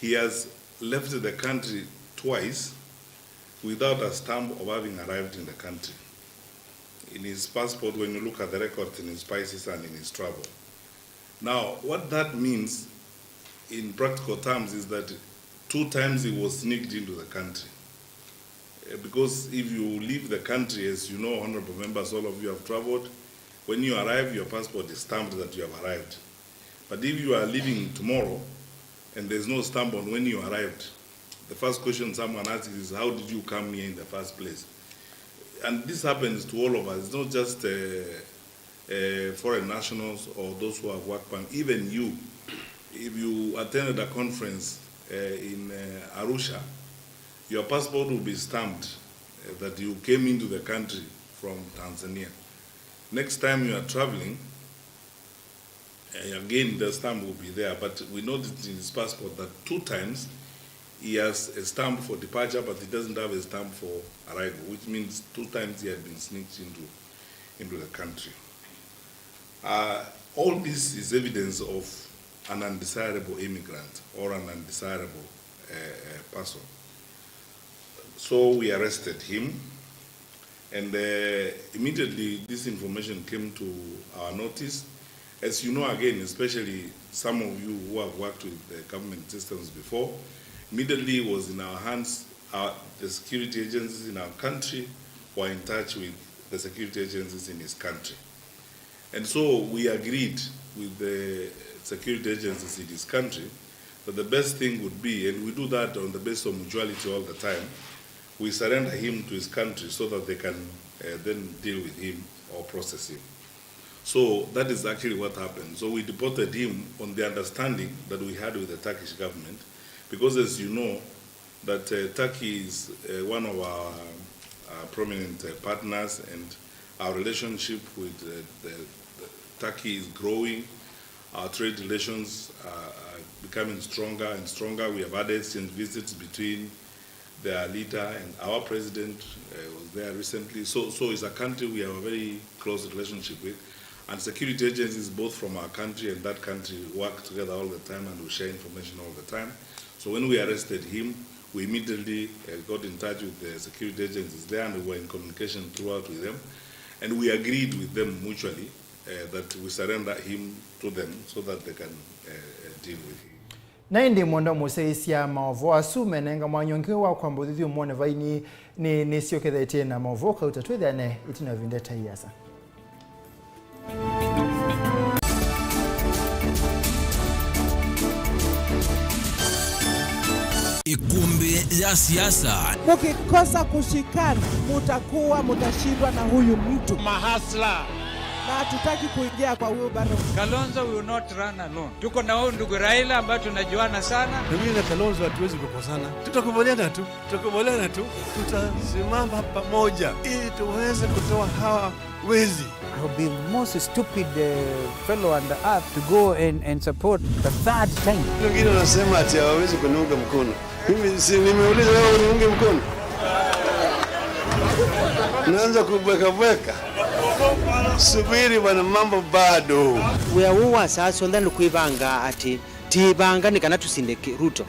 he has left the country twice without a stamp of having arrived in the country. In his passport, when you look at the records in his spices and in his travel. Now, what that means in practical terms is that 2 times he was sneaked into the country. Because if you leave the country, as you know, honorable members, all of you have traveled, when you arrive, your passport is stamped that you have arrived. But if you are leaving tomorrow, and there's no stamp on when you arrived, the first question someone asks is, how did you come here in the first place? And this happens to all of us. It's not just foreign nationals or those who have work permit. Even you, if you attended a conference in Arusha, your passport will be stamped that you came into the country from Tanzania. Next time you are traveling, again, the stamp will be there, but we noticed in his passport that 2 times he has a stamp for departure, but he doesn't have a stamp for arrival, which means 2 times he had been sneaked into the country. All this is evidence of an undesirable immigrant or an undesirable person. So we arrested him, and immediately this information came to our notice. As you know, again, especially some of you who have worked with the government systems before, immediately it was in our hands the security agencies in our country were in touch with the security agencies in his country. And so we agreed with the security agencies in his country that the best thing would be, and we do that on the basis of mutuality all the time, we surrender him to his country so that they can then deal with him or process him. So that is actually what happened. So we deported him on the understanding that we had with the Turkish government, because as you know, that Turkey is one of our prominent partners, and our relationship with Turkey is growing. Our trade relations are becoming stronger and stronger. We have had exchange visits between their leader and our president was there recently. So it's a country we have a very close relationship with. And security agencies both from our country and that country work together all the time, and we share information all the time. So when we arrested him, we immediately got in touch with the security agencies there, and we were in communication throughout with them. And we agreed with them mutually that we surrender him to them so that they can deal with him. Naindi mwanda museisia Mauvoo asume nenga mwanyongewa kwa mbudhithi umone vaini ni sio ketha itena Mauvoo kautatwethane itina vindeta iasa. Ikumbi ya siasa. Mukikosa kushikana, mutashindwa na huyu mtu. Mahasla. Na hatutaki kuingia kwa huyo baro. Kalonzo will not run alone. Tuko na huyu ndugu Raila ambaye tunajuana sana. Mimi na Kalonzo hatuwezi kukosana. Tutakubaliana tu. Tutasimama pamoja ili tuweze kutoa hawa wezi. I will be the most stupid fellow on the earth to go and support the third time. Wengine wanasema ati hawawezi kuniunga mkono. Mimi si nimeuliza wewe uniunge mkono. Naanza kubweka. Subiri bwana, mambo bado. We are who sasa ndani kuivanga ati tibanga nikana tusindeke Ruto.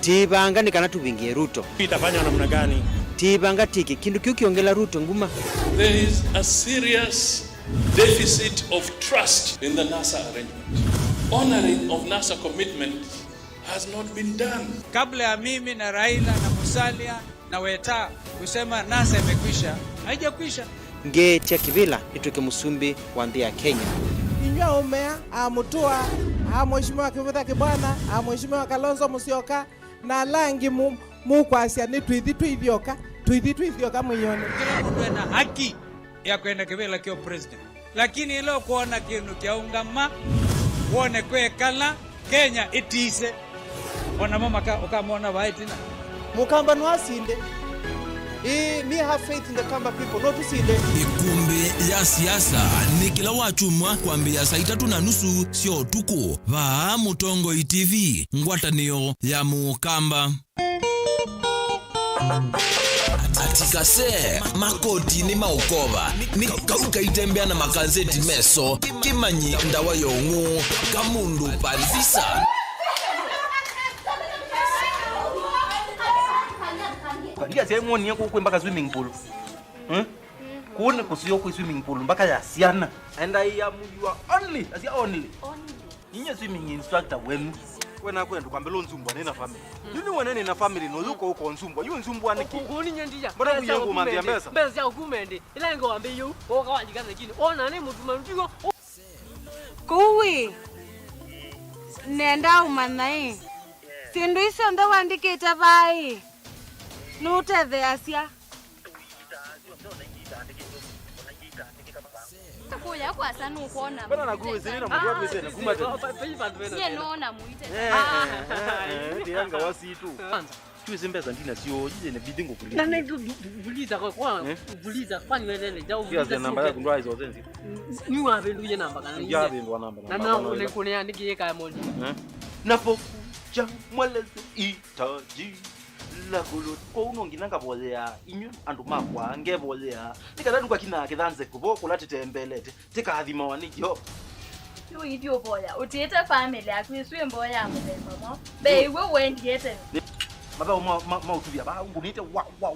Tibanga nikana tubingie Ruto. Itafanya namna gani? Tibanga tiki kindu kiukiongela Ruto nguma. There is a serious deficit of trust in the NASA arrangement. Honoring of NASA commitment has not been done. Kabla ya mimi na Raila na Musalia na Weta kusema NASA imekwisha, haijakwisha. Ngetia kivila ituke musumbi wa ndhi ya Kenya. Inywa umea, MUTAVADI, mheshimiwa Kivutha Kibwana, mheshimiwa Kalonzo Musyoka, na langi mukwasya ni twithioka mwinyoni. Kila mtu ana haki ya kwenda kivila kio president. Lakini ilo kuona kinu kia ungama, uone kwe kala, Kenya itise. Wana mama ukamona waitina. Mukamba nwasinde. Me have faith in the Kamba people, not to see them. Ikumbi ya siasa ni kila wachumwa kuambia saa 3:30 sio tuko va Mutongo TV ngwatanio ya Mukamba. Atikase makoti ni maukova ni kauka itembea na makazeti meso kimanyi ndawa yongu kamundu palvisa. Ndia sehemu ni yako mpaka swimming pool. Kuone kusio kwa swimming pool mpaka ya siana. And I am your only, as your only. Ninyi swimming instructor wenu. Wena kwenda kwambela onzumbwa nena family. Yuni wanene na family no yuko uko onzumbwa. Yu onzumbwa niki. Ngoni nyandija. Mbona kuyangu mandia mbesa? Mbesa ya kumende. Ila ngo ambe yu. Oka wajikaza kini. Ona ne mutu mandigo. Kuwi. Nenda umanai. Sindu iso ndo wandikite vai. Nuthe asia. Kuya kwa sana ukuona. Bana na nguvu zile na mkuu pesa na kumba tena. Sie naona muite. Ndianga wasitu. Tuwe mbeza ndina sio jije ne bidingo kulia. Na buliza kwa buliza kwani wewe jao buliza. Kiasi namba yako ndo hizo zenzi. Ni wapi nduye namba kana ni. Yapi ndo namba. Na ule kunia nikie kaya moja. Napo cha mweleze itaji la kulo ko unonginanga bolea inyu andu makwa ngebolea nikadani kwa kina kithanze kubo kulatete mbelete tikathima wanikyo yo idio boya utete family akwiswe mboya mudemo be we wendiete maba utubia ba ungunite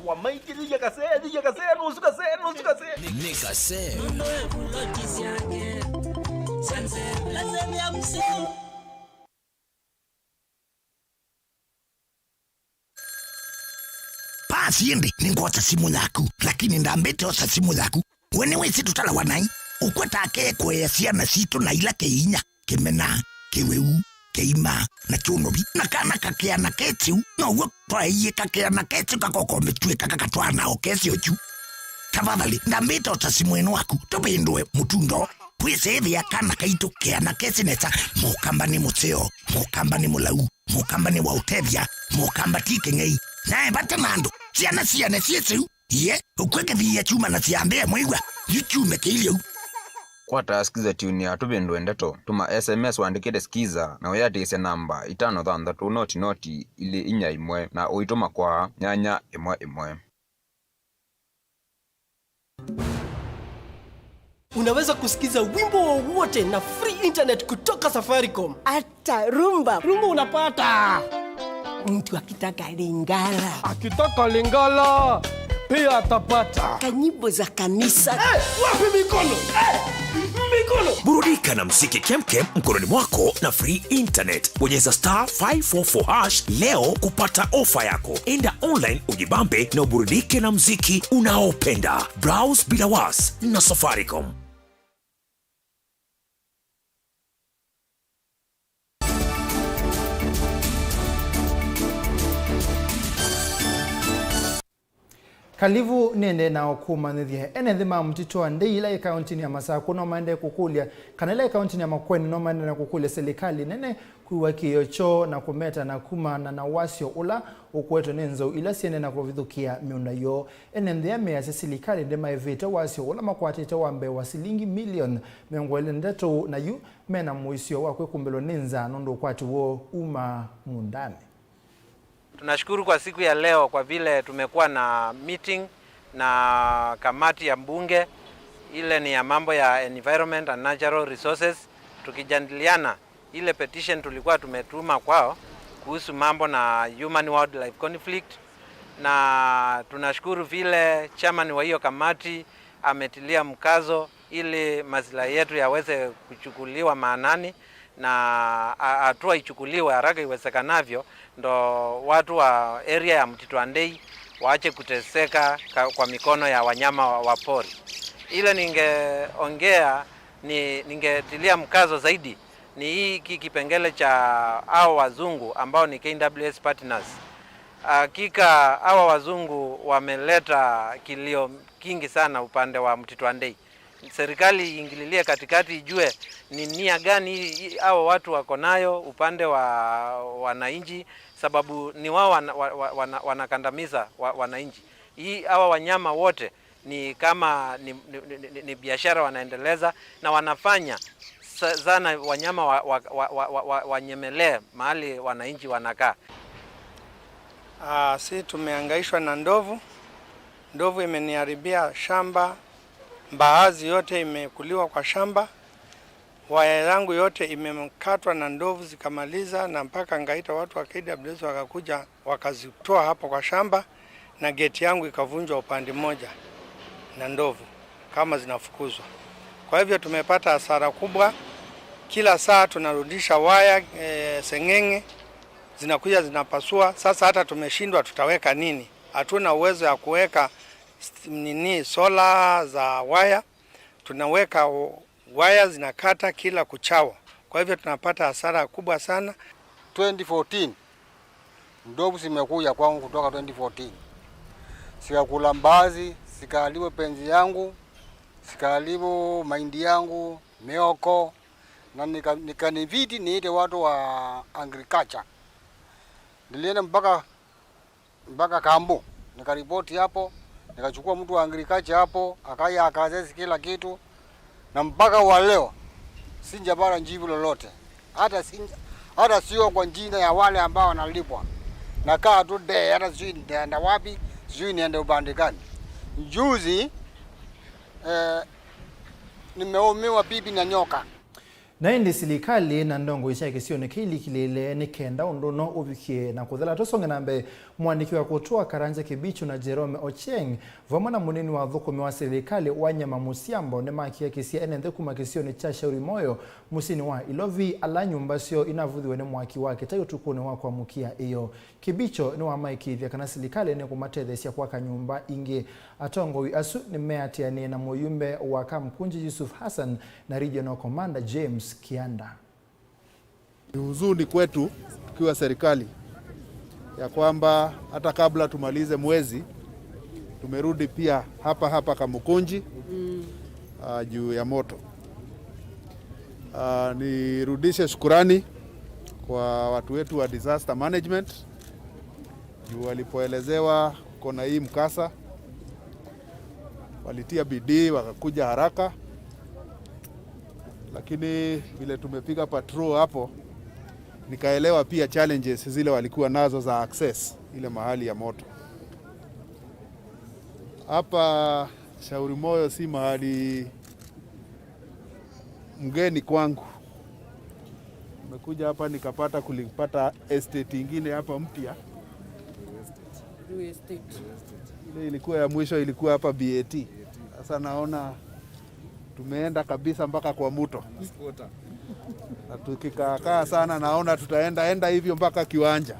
wa maikili yakase no sukase nikase siende ningota simu yaku lakini ndambete osa simu yaku wene wesi tutala wanai ukweta ke kwe siana situ na ila keinya kemena keweu keima na chunobi na kana kakea na ketiu na uwe kwa iye kakea na ketiu kakoko metue kakakatwana okesi ochu tafadhali ndambete osa simu enu waku topendwe mutundo kwisethi ya kana kaito kea na kesi nesa mukamba ni museo mukamba ni mulau mukamba ni wautevya mukamba tike ngei nae bata mando siana siesu ye ukweke vya chuma na siambea mwigwa yuchume kilio kwa taskiza tuni ya tupendwe ndeto tuma SMS waandikire skiza na uyatise namba 533 noti ili inya imwe na uituma kwa nyanya imwe. Unaweza kusikiza wimbo wowote na free internet kutoka Safaricom. Hata rumba unapata. Mtu akitaka Lingala pia atapata. Kanyimbo za kanisa. Wapi mikono? Mikono. Burudika na muziki kemkem mkononi mwako na free internet. Bonyeza *544# leo kupata ofa yako. Enda online ujibambe na uburudike na muziki unaopenda. Browse bila was na Safaricom. Kalivu nende na okuma nithie ene ma mtito ande ila county ya Masako no mande kukulia kanela county ya Makueni no mande na kukulia serikali nene kuwa kiyocho na kumeta na kuma na WASYO ula ukweto nenzo ila siene na kuvidhukia miunda yo ene ndea mea serikali ndema evita WASYO ula makwatita wambe wasilingi milioni miongwele ndeto na yu mena muisio wakwe kumbelo nenza nondo kwati wo uma mundani. Tunashukuru kwa siku ya leo kwa vile tumekuwa na meeting na kamati ya mbunge, ile ni ya mambo ya environment and natural resources, tukijadiliana ile petition tulikuwa tumetuma kwao kuhusu mambo na human wildlife conflict, na tunashukuru vile chairman wa hiyo kamati ametilia mkazo ili maslahi yetu yaweze kuchukuliwa maanani na hatua ichukuliwe haraka iwezekanavyo, ndo watu wa area ya Mtito Andei waache kuteseka kwa mikono ya wanyama wa pori. Ile ningetilia mkazo zaidi ni hii kipengele cha hao wazungu ambao ni KWS partners. Hakika hao wazungu wameleta kilio kingi sana upande wa Mtito Andei. Serikali iingililie katikati ijue ni nia gani hao watu wako nayo upande wa wananchi, sababu ni wao wanakandamiza wananchi. Hawa wanyama wote ni kama ni biashara wanaendeleza na wanafanya sana wanyama wanyemelee mahali wananchi wanakaa. Si tumehangaishwa na ndovu. Ndovu imeniharibia shamba. Mbaazi yote imekuliwa kwa shamba. Waya yangu yote imekatwa na ndovu zikamaliza, na mpaka ngaita watu wa KWEZI wakakuja wakazitoa hapo kwa shamba, na geti yangu ikavunjwa upande mmoja na ndovu kama zinafukuzwa. Kwa hivyo tumepata hasara kubwa. Kila saa tunarudisha waya sengenge zinakuja zinapasua. Sasa hata tumeshindwa tutaweka nini. Hatuna uwezo ya kuweka sola za waya. Tunaweka waya zinakata kila kuchao. Kwa hivyo tunapata hasara kubwa sana. 2014 ndovu zimekuja kwangu kutoka 2014. Sikakula mbazi, sikaliwa penzi yangu, sikaliwa mahindi yangu, mioko, na nikaniviti niite watu wa agriculture. Nilienda mpaka Kambo, nikaripoti hapo, nikachukua mtu wa agriculture hapo, akaya akazesi kila kitu, na mpaka wa leo sijapata jibu lolote. Hata sio kwa jina ya wale ambao wanalipwa. Nakaa tu hata sijui nitaenda wapi, sijui niende upande gani. Juzi nimeumiwa bibi na nyoka. Na indi silikali na ndongo ishake sio nekili kilele nikenda undono ubikie na kudhala tosonge nambe mwandiki wa kutoa Karanja Kibichu na Jerome Ocheng vamana munini wa dhukumi wa silikali wanyama musiambo ne maki ya kisia enende kumakisio ni cha shauri moyo musini wa ilovi ala nyumba sio inavudhiwe ne mwaki wake tayo tukune wa kwa mukia iyo Kibicho ni wa maiki vya kana silikali ne kumatedhesia kwa kanyumba inge atongo wi asu ni meatia ni na moyumbe wa Kamkunji Yusuf Hassan na Regional Commander James Kianda. Ni huzuni kwetu tukiwa serikali ya kwamba hata kabla tumalize mwezi tumerudi pia hapa Kamukunji juu ya moto. Nirudishe shukurani kwa watu wetu wa disaster management juu walipoelezewa kuna hii mkasa walitia bidii wakakuja haraka, lakini vile tumepiga patrol hapo nikaelewa pia challenges zile walikuwa nazo za access ile mahali ya moto. Hapa Shauri Moyo si mahali mgeni kwangu. Nimekuja hapa nikapata kulipata estate ingine hapa mpya. Ile ilikuwa ya mwisho ilikuwa hapa BAT. Sasa naona tumeenda kabisa mpaka kwa mto. Na tukikaa sana naona tutaenda hivyo mpaka kiwanja.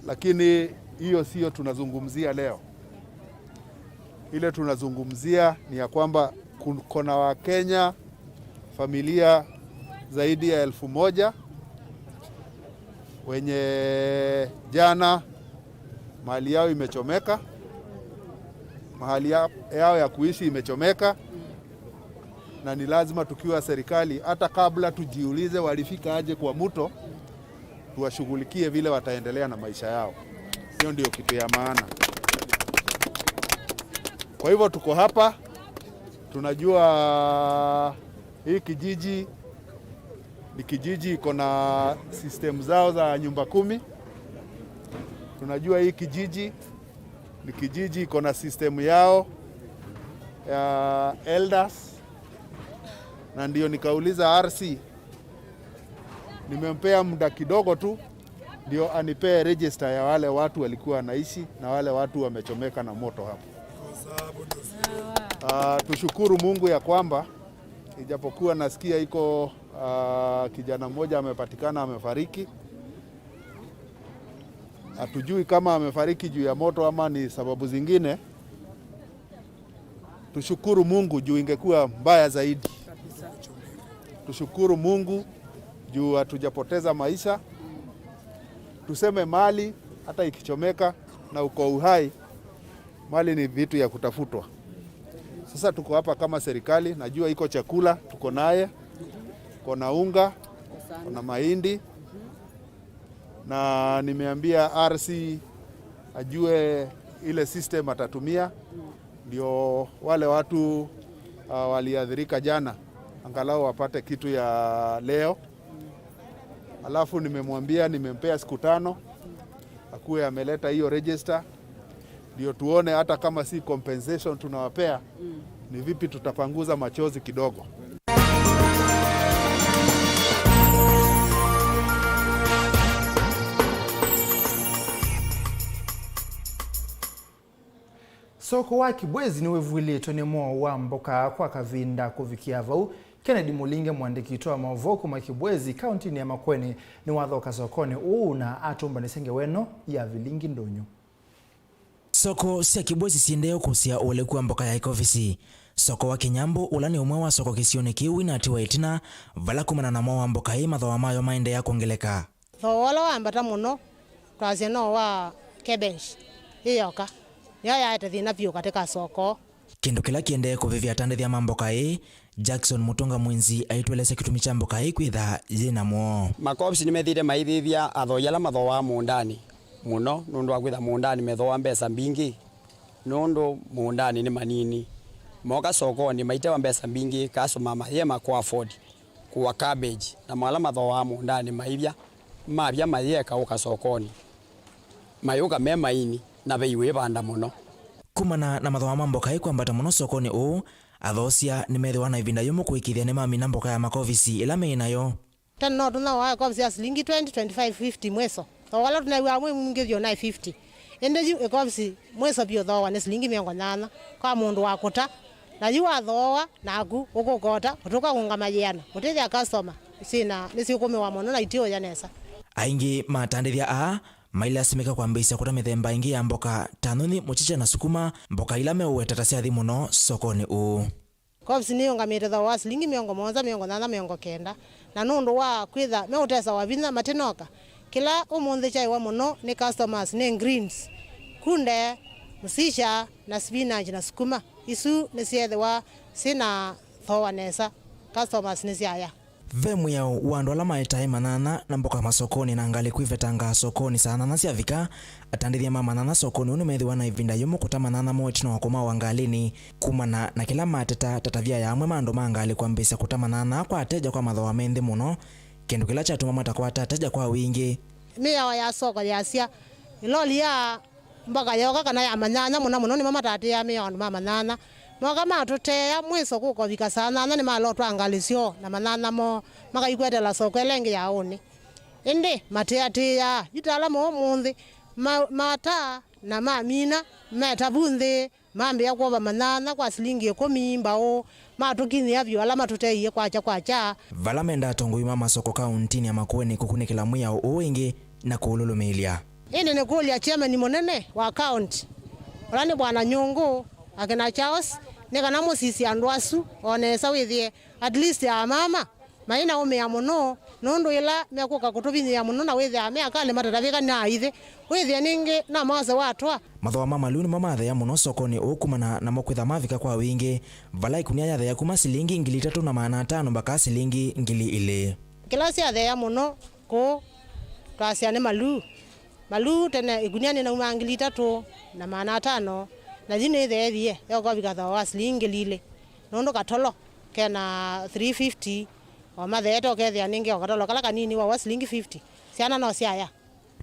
Lakini hiyo sio tunazungumzia leo. Ile tunazungumzia ni ya kwamba kuna Wakenya familia zaidi ya 1000 wenye jana mahali yao imechomeka, mahali yao ya kuishi imechomeka, na ni lazima tukiwa serikali hata kabla tujiulize walifika aje kwa mto, tuwashughulikie vile wataendelea na maisha yao. Hiyo ndio kitu ya maana. Kwa hivyo tuko hapa, tunajua hii kijiji ni kijiji iko na system zao za nyumba 10. Tunajua hii kijiji ni kijiji iko na system yao ya elders, na ndio nikauliza RC, nimempea muda kidogo tu ndio anipee register ya wale watu walikuwa wanaishi na wale watu wamechomeka na moto hapo. Tushukuru Mungu ya kwamba ijapokuwa nasikia iko kijana mmoja amepatikana amefariki. Hatujui kama amefariki juu ya moto ama ni sababu zingine. Tushukuru Mungu juu ingekuwa mbaya zaidi. Tushukuru Mungu juu hatujapoteza maisha. Tuseme mali hata ikichomeka na uko uhai, mali ni vitu ya kutafutwa. Sasa tuko hapa kama serikali, najua iko chakula, tuko naye, kuna unga, kuna mahindi, na nimeambia RC ajue ile system atatumia ndio wale watu waliadhirika jana angalau wapate kitu ya leo. Alafu nimemwambia nimempea siku 5 akuwe ameleta hiyo register ndio tuone hata kama si compensation tunawapea ni vipi tutapanguza machozi kidogo. Soko wa KIBWEZI ni wevwile tonemo wa mboka kwa kavinda kuvikia vau. Kennedy Mulinge mwandiki toa Mauvoo kuma KIBWEZI kaunti ni ya Makueni ni wathoka sokoni na atumba nisenge weno ya Vilingi ndonyo. Soko sia KIBWEZI siendeo kusia ulekuwa mboka ya ikofisi. Soko wa Kinyambo ulani umwe wa soko kisione kiwi na atiwa itina vala kumana na mwa mboka hii mathawa mayo maende ya kuongeleka. Thawala wa ambata muno twazia no wa kebench iyoka ya itathina pio katika soko. Kindu kila kiende kuvivia tandethia mamboka hii Jackson Mutonga Mwenzi aitweleza kitumi cha mboka hii kwitha yina mo. Makopsi nimethire maithithia athoyala mathoa mundani muno nundu akwitha mundani methoa mbesa mbingi nundu mundani ni manini moka soko ni maite wa mbesa mbingi kasoma mahema kwa afford kwa cabbage na mala mathoa mundani maivya mabya mayeka uka sokoni mayuka mema ini na beiwe banda muno kumana na mathoa mamboka hii kwambata muno sokoni athocia nimethiwa na ivinda yumu kuikithia ni mami na mboka ya makovisi ila meinayo tano tuna wa kovisi ya shilingi 20-25-50 mweso so wala tunaiwa mwe mungithio na 50 ende ju kovisi mweso pio thowa ni shilingi 800 kwa mundu wa kuta na yu athowa naku ukukota utuka kungamajiana utithia customer sina nisikumi wa mono na itio yanesa aingi matandithia a maila simeka kwambisia kuta mithemba ingi ya mboka tanuni muchicha na sukuma mboka ila meuwetata cia thi muno sokoni u kovisi ni ungamite thowa shilingi 100 na nundu wa kwitha meutesa wa vinya matinoka kila umuthi chai wa muno ni customers ni greens kunde musisha na spinach na sukuma isu ni ciethwa sina thowa nesa customers ni ciaya vemu yao wandu ala maetai manana na mboka masokoni na ngali kwivetanga sokoni sana na ciavika atandithia manana sokoni unu methiwa na ivinda yumu kuta manana mochino wakuma wangalini kumana na kila mateta tatavia ya amwe mandu mangali kwambisa kuta manana kwa ateja kwa mathoa menthi muno kindu kila chatuma matakwata ateja kwa wingi miao ya soko ya sia iloli ya mboka yoka kana ya manyanya muno ni mama tati ya miao mama manana moga matutea mwiso kuko vika sana na ni malotwa angalisio na manana mo makaikwete la soko elenge yaoni indi mateatea yitala mo munthi mata na mamina metabunthe mambe ya kwa manana kwa shilingi 10 mbao matukini avyo ala matuteiye kwacha vala menda tongoi mama soko kauntini ya Makueni kukunikila mwiya uwingi na kuulumilia indi ni kulia chairman monene wa county olani bwana Nyungu akina Charles nikana musisi andwasu onesa withie at least ya mama maina ume ya muno nundu ila mekuka kutubinya ya muno na withie ame akale matatavika na ithe withie ningi na mose watwa mathoa mama luni mamathe ya muno sokoni ukumana na mokwitha mavika kwa wingi vala ikunia ya thea kuma shilingi 3,500 mpaka shilingi 2,000 kilasi ya thea muno ko kasia ni malu tena ikunia ni na 3,500 na jine thethie yoko bikatha wa shilingi 2,000 nondo katolo kena 350 wa matheto kethia ningi okatolo kala kanini wa shilingi 50 siana no siaya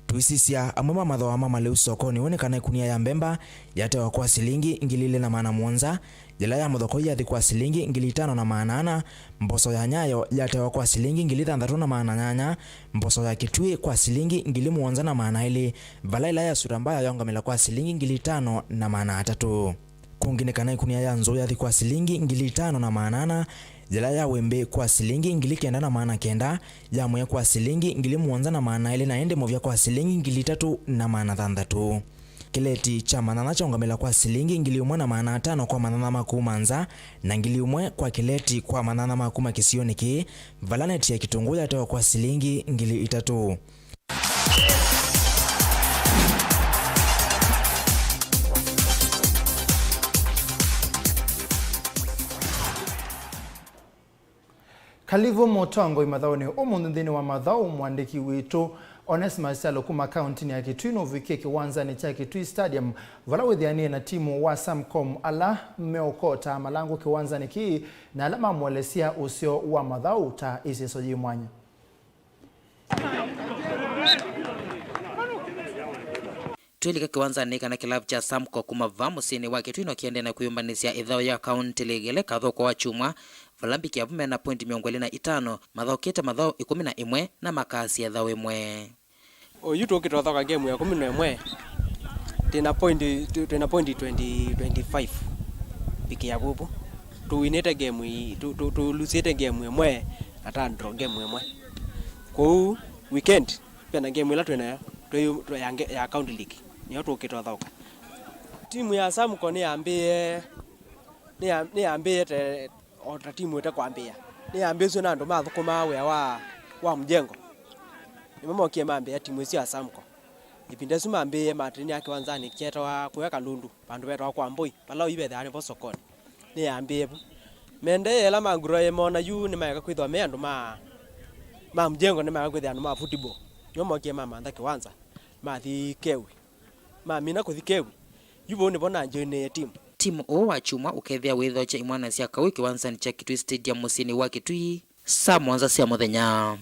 tuisisia amwe mathoa mama leu sokoni wonekana ikunia ya mbemba yatewa kwa shilingi 2,700 jela ya muthoko yathi kwa shilingi 5,800 mboso ya nyayo yatewa kwa shilingi 6,800 mboso ya kitui kwa shilingi 7,200 vala ila ya surambaya yongamila kwa shilingi 5,300 kunginekana ikunia ya nzo yathi kwa shilingi 5,800 jela ya wembe kwa shilingi 9,900 ya mwe kwa shilingi 7,200 na ende movya kwa shilingi 3,600 kileti cha manana chongamela kwa shilingi 1,500 kwa manana makuu manza na 1,000 kwa kileti kwa manana makuu makisioniki valaneti ya kitunguu yatewa kwa shilingi 3,000 Kalivo Motongo imathaoni umunthini wa mathau mwandiki witu Onesmus Salo kuma county ya Kitui no vike kiwanzani cha Kitui Stadium vala withianie na timu wa Samcom ala meokota malango kiwanzani ki na alama mwelesia usio wa mathau ta isisoji mwanya Tuilika kiwanzani kana kilabu cha Samco kuma vamusini wa Kitui no kiende na kuyumbanisia idhao ya county legele katho kwa wachumwa valambi kia vume na pointi 25 mathao kete mathao 11 na makasi ya dhao imwe oyuto kitothoka game ya 11 tena point 25 piki ya bubu tuwinete game tu lusete game imwe ata draw game imwe kwa weekend pena game ila twena ya county league ni watu kitothoka timu ya Samco ni ambie te ota timu ita kwambia ni ambezo na ndo mathukuma we wa mjengo ni mama kiemambia timu isi ya Samco ipinde suma ambie matrini yake wanzani kieta wa kuweka lundu bandu beto kwa mboi palao ibe thani po sokoni ni ambie mende ela manguro yemona yu ni maika kwithwa me andu ma mjengo ni maika kwithwa andu ma football ni mama kiemama ndaki wanza mathi kewi mina kuthikewi yubo ni bona njene timu o wa chuma ukethia witho cha imwana cia kawi kiwanzani cha Kitui Stadium musini wa Kitui saa mwanza cia muthenya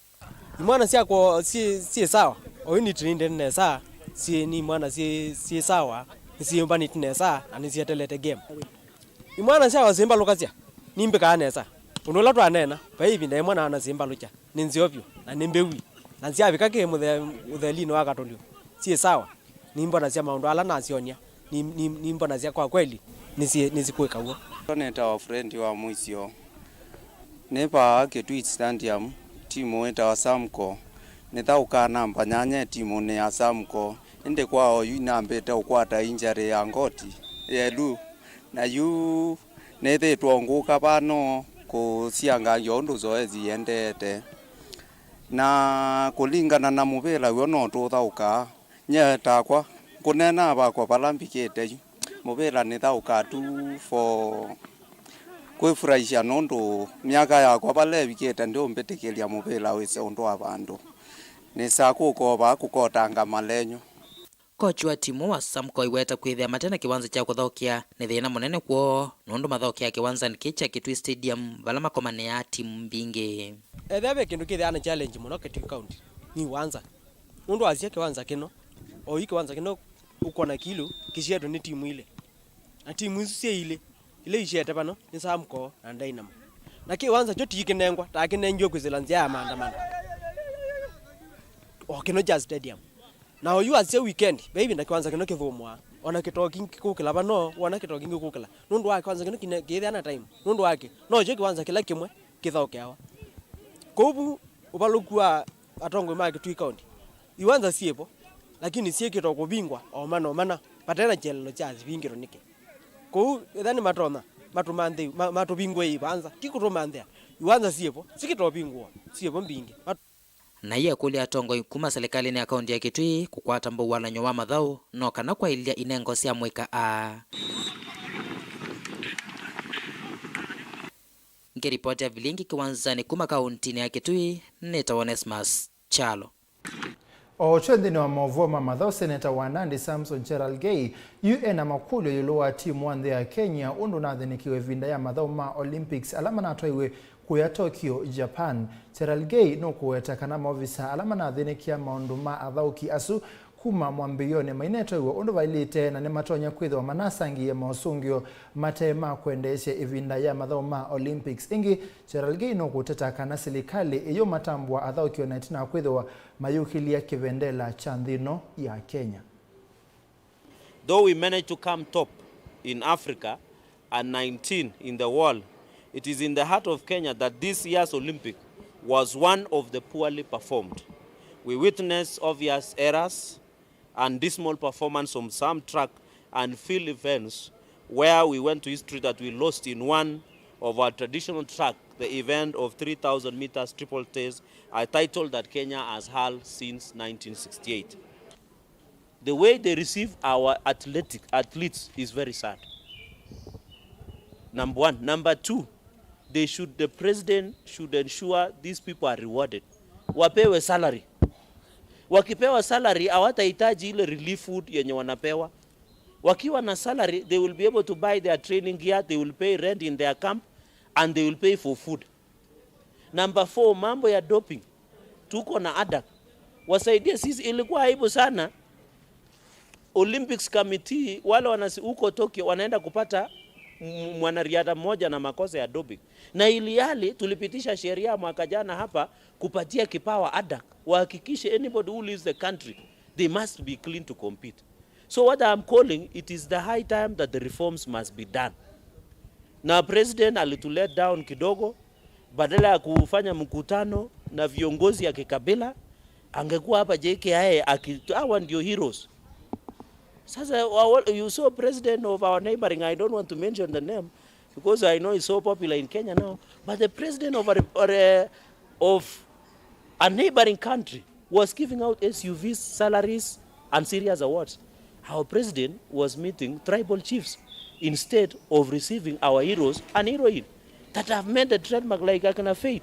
imwana cia kwa si sawa oini trinde ne saa si ni imwana si sawa si yombani tine saa ani cia telete game imwana cia wasimba lukacia nimbe kanesa unola twanena pa ivi ndai mwana anazimba lucha ninziovyo na nimbewi na nziavi kake muthelino wakatolio sie sawa nimbo na cia maundu ala nacionia nimbo na cia kwa kweli nisikweka huo neta wa friend wa MUUO nepa Kitui Stadium timu eta wa Samco nethauka namba nyanya timu ne ya Samco ende kwao yu nambete ukwata injury ya ngoti yelu na yu nethetwo nguka pano kusianga yondu zoezi endete na kulingana na muvela uyo no tuthauka nya takwa kunena bakwa balambikite yu muvela nithauka tu for kwifurahisha nondu miaka yakwa balebikite ndio mbetikilia muvela wise undu wa bandu nisakukoba kukotanga malenyo. Kochi wa timu wa Samco iweta kwithia matena kiwanza cha kuthaukia ni thina munene kwoo nundu mathaukia kiwanza nikicha Kitui Stadium vala makomane ya timu mbingi. Ethebe kindu kithiana challenge muno Kitui County ni wanza nundu WASYA kiwanza kino o kiwanza kino uko na kilo kisheto ni timu ile na timu isu cia ile ishete pano ni Samco na Dynamo na kiwanza cho tikinengwa takinenjwa kwizila nzia ya maandamano kino Jazz Stadium na oyu WASYA weekend baby na kiwanza kino kivumwa ona kitoki kukila bano wana kitoki kukila nundu wake kwanza kino kithiana time nundu wake no je kiwanza kila kimwe kithokeawa kobu ubalukua atongo ma Kitui County iwanza siepo lakini sie kitoko bingwa o mana patena chelo cha bingiro nike ko ethani matona matumande matubingwe ibanza kikutomande iwanza siepo sikito bingwa siepo mbingi na iya kuli atongo kuma serikali ni akaunti ya Kitui kukwata mbo wana nyowa mathau no kana kwa ilia inengo cia MWAKI. Ngiripoti ya Vilingi kiwanzani kuma kaunti ya Kitui neta Onesmus Chalo. Ochwendini wa Mauvoo mathau seneta wa Nandi Samson Cherargei UN makulu yuluwa timu wandhe ya Kenya undu nathinikiwe vinda ya mathau ma Olympics alama natwaiwe kuya Tokyo, Japan. Cherargei no kuweta kana maofisa alama nathinikia maundu ma athauki asu kuma mwambiyone mainetwaiwe undu vailite na nematonya kwithwa manasangi ya mausungio matema kuendeshe ivinda ya mathau ma Olympics. Ingi Cherargei no kuteta kana serikali iyo matambwa athauki wa 19 kwithwa mayukilia kivendela cha nthino ya Kenya. Though we managed to come top in Africa and 19 in the world, it is in the heart of Kenya that this year's Olympic was one of the poorly performed. We witnessed obvious errors and dismal performance on some track and field events where we went to history that we lost in one of our traditional track, the event of 3,000 meters triple test, a title that Kenya has held since 1968. The way they receive our athletes is very sad. Number one. Number two, the president should ensure these people are rewarded. Wapewe salary. Wakipewa salary, hawatahitaji ile relief food yenye wanapewa. Wakiwa na salary, they will be able to buy their training gear, they will pay rent in their camp, and they will pay for food. Number four, mambo ya doping. Tuko na ADAK. Wasaidie sisi, ilikuwa aibu sana. Olympics committee, wale huko Tokyo, wanaenda kupata mwanariadha mmoja na makosa ya doping. Na ilihali tulipitisha sheria mwaka jana hapa kupatia kipawa ADAK. Wahakikishe anybody who leaves the country, they must be clean to compete. So what I'm calling, it is the high time that the reforms must be done. Na president alitulet down kidogo, badala ya kufanya mkutano na viongozi ya kikabila, angekuwa hapa JKIA hawa ndio heroes. Sasa you saw president of our neighboring, I don't want to mention the name because I know it's so popular in Kenya now, but the president of a neighboring country was giving out SUVs, salaries, and serious awards. Our president was meeting tribal chiefs instead of receiving our heroes and heroine that have made a trademark like Akina Faith,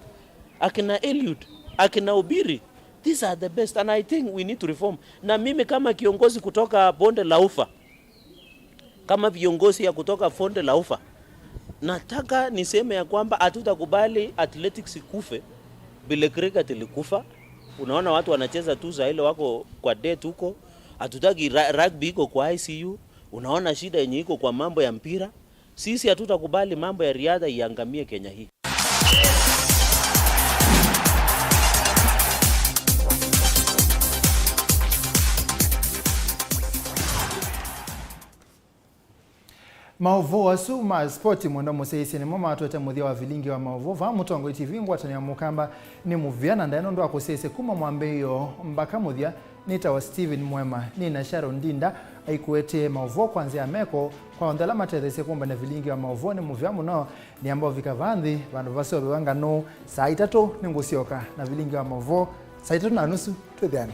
Akina Eliud, Akina Obiri. These are the best and I think we need to reform. Na mimi kama kiongozi kutoka bonde la ufa, kama viongozi ya kutoka bonde la ufa, nataka niseme ya kwamba hatutakubali athletics ikufe bila cricket ilikufa. Unaona watu wanacheza tu za ile wako kwa date huko. Hatutaki rugby iko kwa ICU. Unaona shida yenye iko kwa mambo ya mpira. Sisi hatutakubali mambo ya riadha iangamie Kenya hii. Mauvoo asu ma sport mwenda museisi ni mama atote muthia wa Vilingi wa Mauvoo va mutongo TV ngwatani ya mukamba ni muviana ndaeno ndo akusese kuma mwambeyo mbaka muthia nita wa Steven Mwema ni na Sharon Ndinda aikuete Mauvoo kwanzia meko kwa ondela matethese kumba na Vilingi wa Mauvoo ni muvia muno ni ambao vikavandhi vandu vasio viwanga no saa 3 ningusioka na Vilingi wa Mauvoo saa 3:30 twethiane.